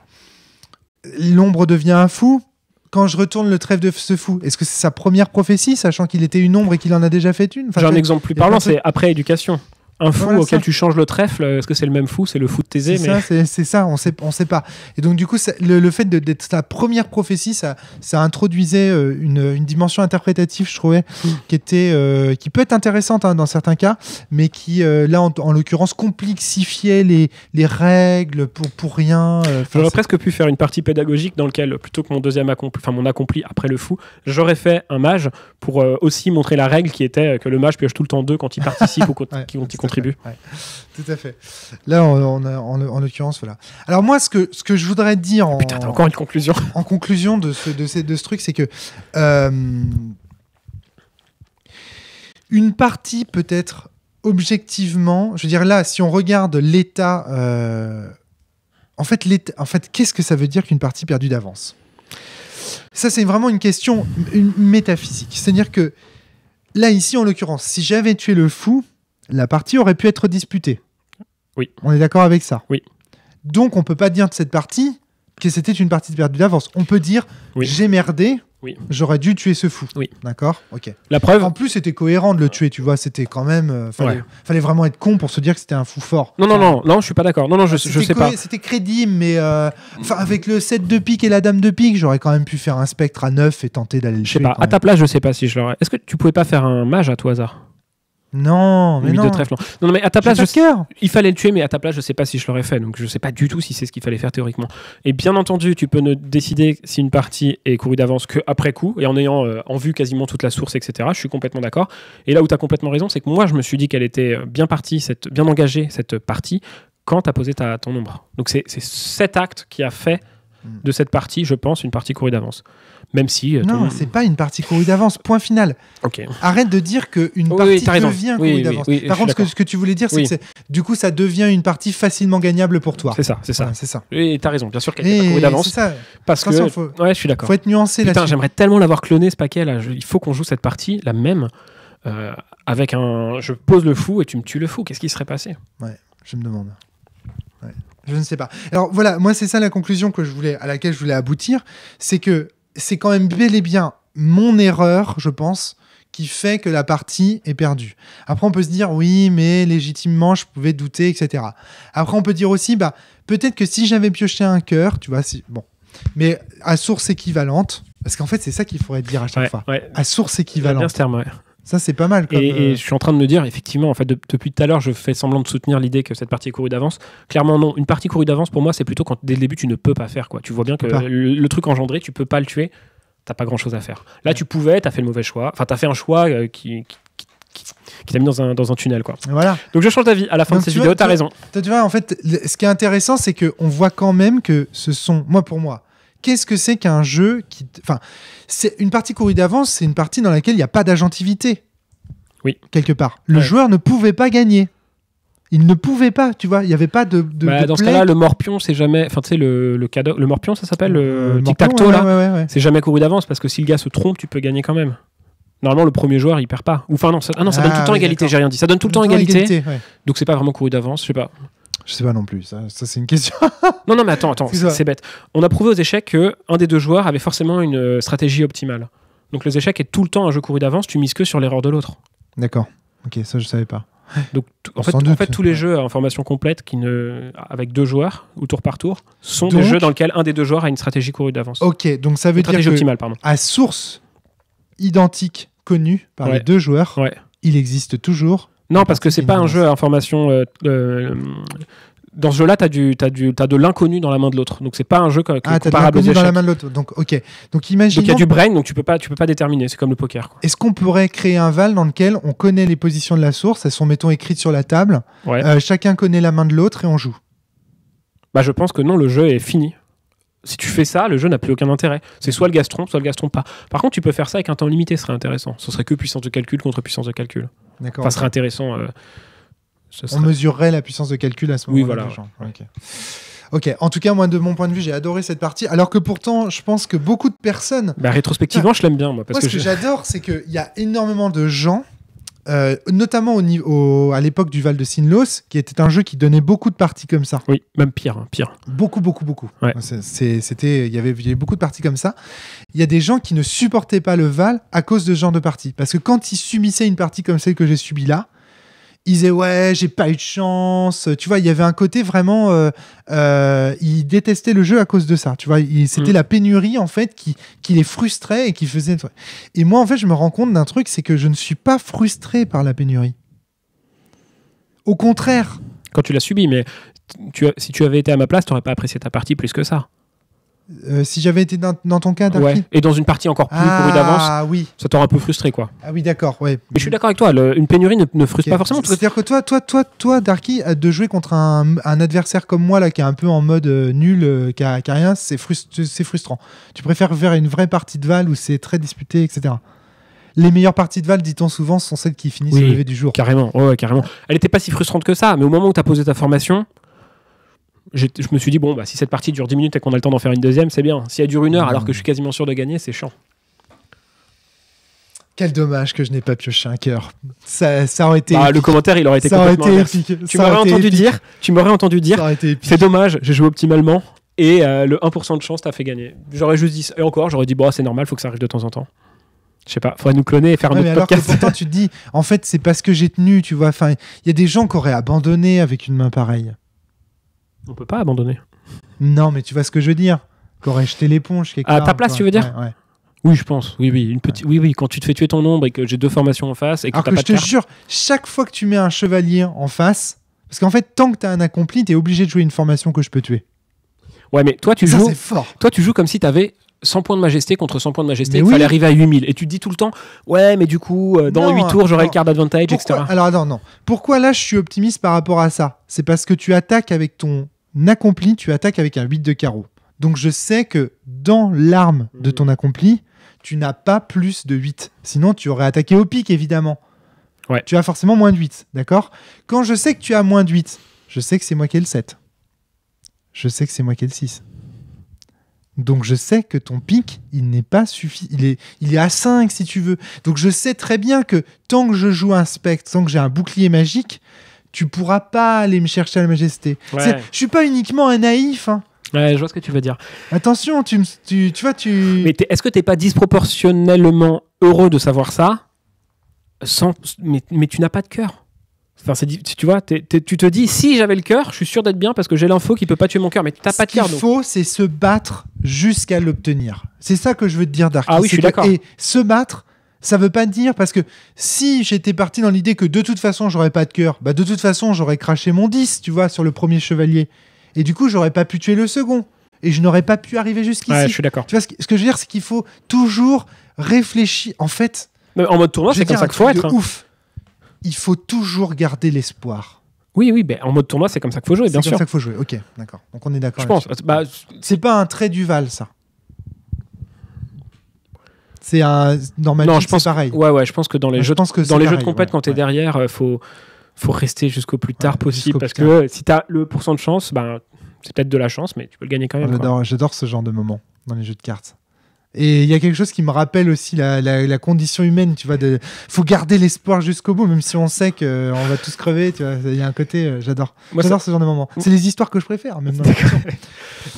L'ombre devient un fou. Quand je retourne le trèfle de ce fou, est-ce que c'est sa première prophétie, sachant qu'il était une ombre et qu'il en a déjà fait une ? J'ai un exemple plus parlant, c'est après éducation. Un fou auquel tu changes le trèfle, est-ce que c'est le même fou ? C'est le fou de Thésée, c'est ça, on sait pas. Et donc du coup, le fait d'être sa première prophétie, ça introduisait une dimension interprétative, je trouvais, qui peut être intéressante dans certains cas, mais qui là en l'occurrence complexifiait les règles pour rien. J'aurais presque pu faire une partie pédagogique dans laquelle, plutôt que mon accompli après le fou, j'aurais fait un mage pour aussi montrer la règle qui était que le mage pioche tout le temps 2 quand il participe ou quand il contribue. Ouais, tout à fait. Là, en l'occurrence, voilà. Alors moi, ce que je voudrais dire Putain, t'as encore une conclusion. En conclusion de ce truc, c'est que une partie peut-être objectivement, je veux dire là, si on regarde l'état, en fait, qu'est-ce que ça veut dire qu'une partie perdue d'avance ? Ça, c'est vraiment une question métaphysique. C'est-à-dire que là, ici, en l'occurrence, si j'avais tué le fou, la partie aurait pu être disputée. Oui. On est d'accord avec ça? Oui. Donc, on peut pas dire de cette partie que c'était une partie perdue d'avance. On peut dire, j'ai merdé, j'aurais dû tuer ce fou. Oui. D'accord? Ok. La preuve... En plus, c'était cohérent de le tuer, tu vois. C'était quand même... fallait vraiment être con pour se dire que c'était un fou fort. Non, je suis pas d'accord. Non, je sais pas. C'était crédible, mais avec le 7 de pique et la dame de pique, j'aurais quand même pu faire un spectre à 9 et tenter d'aller le tuer. Je sais pas. À ta place, je sais pas si je l'aurais. Est-ce que tu pouvais pas faire un mage à tout hasard? Non, mais non. De trèfle, non, mais à ta place, il fallait le tuer, mais à ta place, je sais pas si je l'aurais fait. Donc, je sais pas du tout si c'est ce qu'il fallait faire théoriquement. Et bien entendu, tu peux ne décider si une partie est courue d'avance qu'après coup, et en ayant en vue quasiment toute la source, etc. Je suis complètement d'accord. Et là où tu as complètement raison, c'est que moi, je me suis dit qu'elle était bien partie, bien engagée, cette partie, quand tu as posé ton ombre. Donc, c'est cet acte qui a fait de cette partie, je pense, une partie courue d'avance. Même si... non, c'est pas une partie courue d'avance, point final. Okay. Arrête de dire qu'une partie devient courue d'avance. Par contre, ce que tu voulais dire, c'est que du coup, ça devient une partie facilement gagnable pour toi. C'est ça. Voilà, c'est ça. Et t'as raison, bien sûr qu'elle n'est pas courue d'avance. C'est ça. Parce que... je suis d'accord. Faut être nuancé là-dessus. Putain, j'aimerais tellement l'avoir cloné, ce paquet là. Il faut qu'on joue cette partie, la même, avec un... Je pose le fou et tu me tues le fou. Qu'est-ce qui serait passé? Ouais, je me demande. Ouais. Je ne sais pas. Alors voilà, moi, c'est ça la conclusion à laquelle je voulais aboutir. C'est que c'est quand même bel et bien mon erreur, je pense, qui fait que la partie est perdue. Après, on peut se dire, oui, mais légitimement, je pouvais douter, etc. Après, on peut dire aussi, peut-être que si j'avais pioché un cœur, tu vois, mais à source équivalente, parce qu'en fait, c'est ça qu'il faudrait dire à chaque fois. Ouais. À source équivalente. Bien ce terme, Ça, c'est pas mal. Et je suis en train de me dire, effectivement, en fait, depuis tout à l'heure, je fais semblant de soutenir l'idée que cette partie est courue d'avance. Clairement, non. Une partie courue d'avance, pour moi, c'est plutôt quand, dès le début, tu ne peux pas faire, quoi. Tu vois bien que le truc engendré, tu peux pas le tuer, t'as pas grand-chose à faire. Là, tu pouvais, t'as fait le mauvais choix. Enfin, t'as fait un choix qui t'a mis dans un tunnel, quoi. Voilà. Donc, je change d'avis. À la fin de cette vidéo, t'as raison. Tu vois, en fait, ce qui est intéressant, c'est qu'on voit quand même que pour moi, qu'est-ce que c'est qu'un jeu qui... Enfin, c'est une partie courue d'avance, c'est une partie dans laquelle il n'y a pas d'agentivité. Oui. Quelque part. Le joueur ne pouvait pas gagner. Il ne pouvait pas, tu vois. Il n'y avait pas de dans ce cas-là, le morpion, c'est jamais... Enfin, tu sais, le cadeau... Le morpion, ça s'appelle le tic-tac-toe, là. Ouais. C'est jamais couru d'avance, parce que si le gars se trompe, tu peux gagner quand même. Normalement, le premier joueur, il perd pas. Enfin, non, ça donne tout le temps égalité, j'ai rien dit. Ça donne tout le temps égalité. Donc, c'est pas vraiment couru d'avance, je sais pas. Je sais pas non plus, ça c'est une question. non, mais attends, c'est bête. On a prouvé aux échecs qu'un des deux joueurs avait forcément une stratégie optimale. Donc les échecs est tout le temps un jeu couru d'avance, tu mises que sur l'erreur de l'autre. D'accord, ok, ça je savais pas. Donc en fait, tous les jeux à information complète avec deux joueurs, ou tour par tour, sont des jeux dans lesquels un des deux joueurs a une stratégie courue d'avance. Ok, donc ça veut dire que optimale, à source identique connue par les deux joueurs, il existe toujours... Non, parce que c'est pas un jeu à information. Dans ce jeu-là, t'as de l'inconnu dans la main de l'autre. Donc c'est pas un jeu comparable aux échecs. Dans la main de l'autre. Donc ok. Donc imaginons. Donc il y a du brain, donc tu peux pas déterminer. C'est comme le poker, quoi. Est-ce qu'on pourrait créer un Val dans lequel on connaît les positions de la source, elles sont mettons écrites sur la table. Chacun connaît la main de l'autre et on joue. Je pense que non, le jeu est fini. Si tu fais ça, le jeu n'a plus aucun intérêt. C'est soit le gars se trompe, soit le gars se trompe pas. Par contre, tu peux faire ça avec un temps limité, ce serait intéressant. Ce serait que puissance de calcul contre puissance de calcul. D'accord. Enfin, ce serait intéressant. On mesurerait la puissance de calcul à ce moment-là. Oui, voilà. Ok. En tout cas, moi, de mon point de vue, j'ai adoré cette partie. Alors que pourtant, je pense que beaucoup de personnes... rétrospectivement, je l'aime bien, moi. Ce que j'adore, c'est qu'il y a énormément de gens... notamment à l'époque du Val de Sinlos, qui était un jeu qui donnait beaucoup de parties comme ça. Oui, même pire. Beaucoup. Ouais. Il y avait beaucoup de parties comme ça. Il y a des gens qui ne supportaient pas le Val à cause de ce genre de partie. Parce que quand ils subissaient une partie comme celle que j'ai subie là, ils disaient ouais, j'ai pas eu de chance. Tu vois, il y avait un côté vraiment... ils détestaient le jeu à cause de ça. Tu vois, c'était la pénurie en fait qui les frustrait et qui faisait... Et moi, en fait, je me rends compte d'un truc, c'est que je ne suis pas frustré par la pénurie. Au contraire. Quand tu l'as subi, mais si tu avais été à ma place, tu n'aurais pas apprécié ta partie plus que ça. Si j'avais été dans ton cas, Darky. Ouais. Et dans une partie encore plus courue d'avance, oui. Ça t'aurait un peu frustré, quoi. Ah oui, d'accord, ouais. Mais je suis d'accord avec toi, une pénurie ne frustre pas forcément. C'est-à-dire que toi, Darky, de jouer contre un adversaire comme moi, là, qui est un peu en mode nul, qui a rien, c'est frustrant. Tu préfères faire une vraie partie de Val où c'est très disputé, etc. Les meilleures parties de Val, dit-on souvent, sont celles qui finissent au lever du jour. Carrément, carrément. Elle n'était pas si frustrante que ça, mais au moment où tu as posé ta formation... Je me suis dit, si cette partie dure 10 minutes et qu'on a le temps d'en faire une deuxième, c'est bien. Si elle dure 1 heure alors que je suis quasiment sûr de gagner, c'est chiant. Quel dommage que je n'ai pas pioché un cœur. Ça aurait été. Le commentaire, il aurait été complètement épique. Tu m'aurais entendu dire. C'est dommage, j'ai joué optimalement et le 1% de chance t'a fait gagner. J'aurais juste dit. Et encore, j'aurais dit c'est normal, faut que ça arrive de temps en temps. Je sais pas, faudrait nous cloner et faire un autre podcast. Alors que pourtant, tu te dis, en fait, c'est parce que j'ai tenu, tu vois. Enfin, il y a des gens qui auraient abandonné avec une main pareille. On peut pas abandonner. Non, mais tu vois ce que je veux dire. Qui auraient jeté l'éponge quelque part. À ta place, tu veux dire ? Ouais. Oui, je pense. Oui, quand tu te fais tuer ton ombre et que j'ai 2 formations en face et que t'as pas de carte. Je te jure, chaque fois que tu mets un chevalier en face, parce qu'en fait, tant que t'as un accompli, t'es obligé de jouer une formation que je peux tuer. Ouais, mais toi, tu joues. C'est fort. Toi, tu joues comme si t'avais 100 points de majesté contre 100 points de majesté. Il fallait arriver à 8000. Et tu te dis tout le temps, ouais, mais du coup, dans 8 tours, j'aurai le card advantage, etc. Alors, non. Pourquoi là, je suis optimiste par rapport à ça ? C'est parce que tu attaques avec ton accompli, tu attaques avec un 8 de carreau. Donc, je sais que dans l'arme de ton accompli, tu n'as pas plus de 8. Sinon, tu aurais attaqué au pic, évidemment. Ouais. Tu as forcément moins de 8, d'accord ? Quand je sais que tu as moins de 8, je sais que c'est moi qui ai le 7. Je sais que c'est moi qui ai le 6. Donc, je sais que ton pic, il n'est pas suffisant. Il est à 5, si tu veux. Donc, je sais très bien que tant que je joue un spectre, tant que j'ai un bouclier magique, tu pourras pas aller me chercher à la majesté. Ouais. Je suis pas uniquement un naïf, hein. Ouais, je vois ce que tu veux dire. Attention, tu vois, Mais est-ce que t'es pas disproportionnellement heureux de savoir ça mais tu n'as pas de cœur. Enfin, tu vois, tu te dis, si j'avais le cœur, je suis sûr d'être bien parce que j'ai l'info qui peut pas tuer mon cœur, mais t'as pas de cœur. Ce qu'il faut, c'est se battre jusqu'à l'obtenir. C'est ça que je veux te dire, Darky. Ah oui, je suis d'accord. Et se battre, ça veut pas dire, parce que si j'étais parti dans l'idée que de toute façon, j'aurais pas de cœur, de toute façon, j'aurais craché mon 10, tu vois, sur le premier chevalier. Et du coup, j'aurais pas pu tuer le second. Et je n'aurais pas pu arriver jusqu'ici. Ouais, je suis d'accord. Tu vois, ce que je veux dire, c'est qu'il faut toujours réfléchir. En fait... Mais en mode tournoi, c'est comme ça qu'il faut être. Ouf. Il faut toujours garder l'espoir. Oui, ben, en mode tournoi, c'est comme ça qu'il faut jouer, bien sûr. C'est comme ça qu'il faut jouer, ok, d'accord. Donc on est d'accord. Je pense. C'est pas un trait du Val, ça. C'est un... Normalement, non, je pense pareil. Ouais, je pense que dans les jeux de compète, quand t'es derrière, faut rester jusqu'au plus tard possible. Parce que si t'as le % de chance, c'est peut-être de la chance, mais tu peux le gagner quand même. J'adore ce genre de moment dans les jeux de cartes. Et il y a quelque chose qui me rappelle aussi la condition humaine, tu vois, faut garder l'espoir jusqu'au bout, même si on sait qu'on va tous crever, tu vois. Il y a un côté, j'adore ce genre de moment. C'est les histoires que je préfère, même dans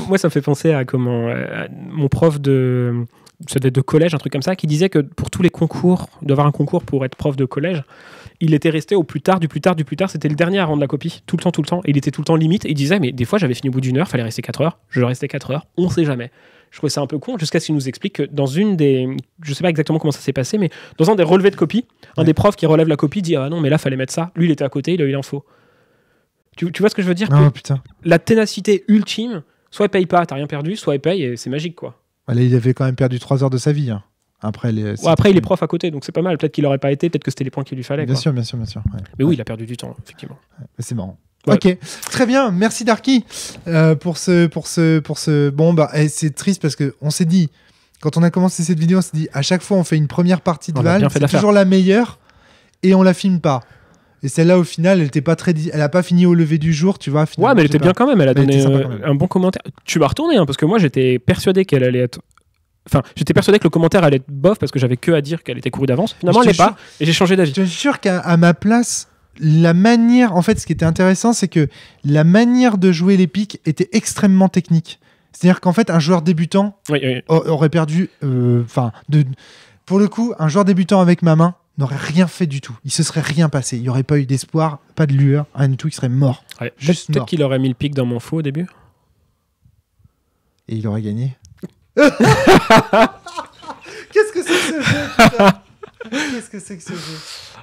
Moi, ça me fait penser à mon prof de collège, un truc comme ça, qui disait que pour tous les concours, d'avoir un concours pour être prof de collège, il était resté au plus tard, c'était le dernier à rendre la copie, tout le temps, et il était tout le temps limite, et il disait, mais des fois j'avais fini au bout d'1 heure, fallait rester 4 heures, je restais 4 heures, on sait jamais. Je trouvais ça un peu con, jusqu'à ce qu'il nous explique que dans une des... Je sais pas exactement comment ça s'est passé, mais dans un des relevés de copie, un des profs qui relève la copie dit « Ah non, mais là, fallait mettre ça. » Lui, il était à côté, il a eu l'info. Tu vois ce que je veux dire ? Putain. La ténacité ultime, soit il paye pas, t'as rien perdu, soit il paye et c'est magique, quoi. Là, il avait quand même perdu 3 heures de sa vie. Hein. Après, il est prof à côté, donc c'est pas mal. Peut-être qu'il aurait pas été, peut-être que c'était les points qu'il lui fallait. Bien sûr. Ouais. Mais oui, il a perdu du temps, effectivement. Ouais, c'est marrant. Ouais. Ok, très bien, merci Darky pour ce. Bon, c'est triste parce qu'on s'est dit, quand on a commencé cette vidéo, on s'est dit, à chaque fois on fait une première partie de Val, c'est toujours la meilleure et on la filme pas. Et celle-là, au final, elle a pas fini au lever du jour, tu vois. Ouais, mais elle était bien quand même, elle a donné un bon commentaire. Tu vas retourner, parce que moi j'étais persuadé qu'elle allait être. Enfin, j'étais persuadé que le commentaire allait être bof parce que j'avais que à dire qu'elle était courue d'avance. Finalement, elle l'est pas, et j'ai changé d'avis. Je suis sûr qu'à ma place. La manière, en fait, ce qui était intéressant, c'est que la manière de jouer les piques était extrêmement technique. C'est-à-dire qu'en fait, un joueur débutant aurait perdu. Pour le coup, un joueur débutant avec ma main n'aurait rien fait du tout. Il se serait rien passé. Il n'y aurait pas eu d'espoir, pas de lueur, rien du tout. Il serait mort. Ouais, peut-être qu'il aurait mis le pic dans mon faux au début. Et il aurait gagné. Qu'est-ce que c'est que ce jeu, putain ? Qu'est-ce que c'est que ce jeu ?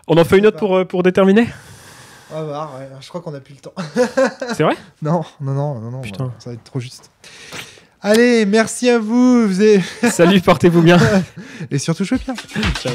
On en fait une autre pour déterminer ? On va voir, ouais. Je crois qu'on n'a plus le temps. C'est vrai ? Non. Putain. Ça va être trop juste. Allez, merci à vous. Salut, portez-vous bien. Et surtout, jouez bien. Ciao.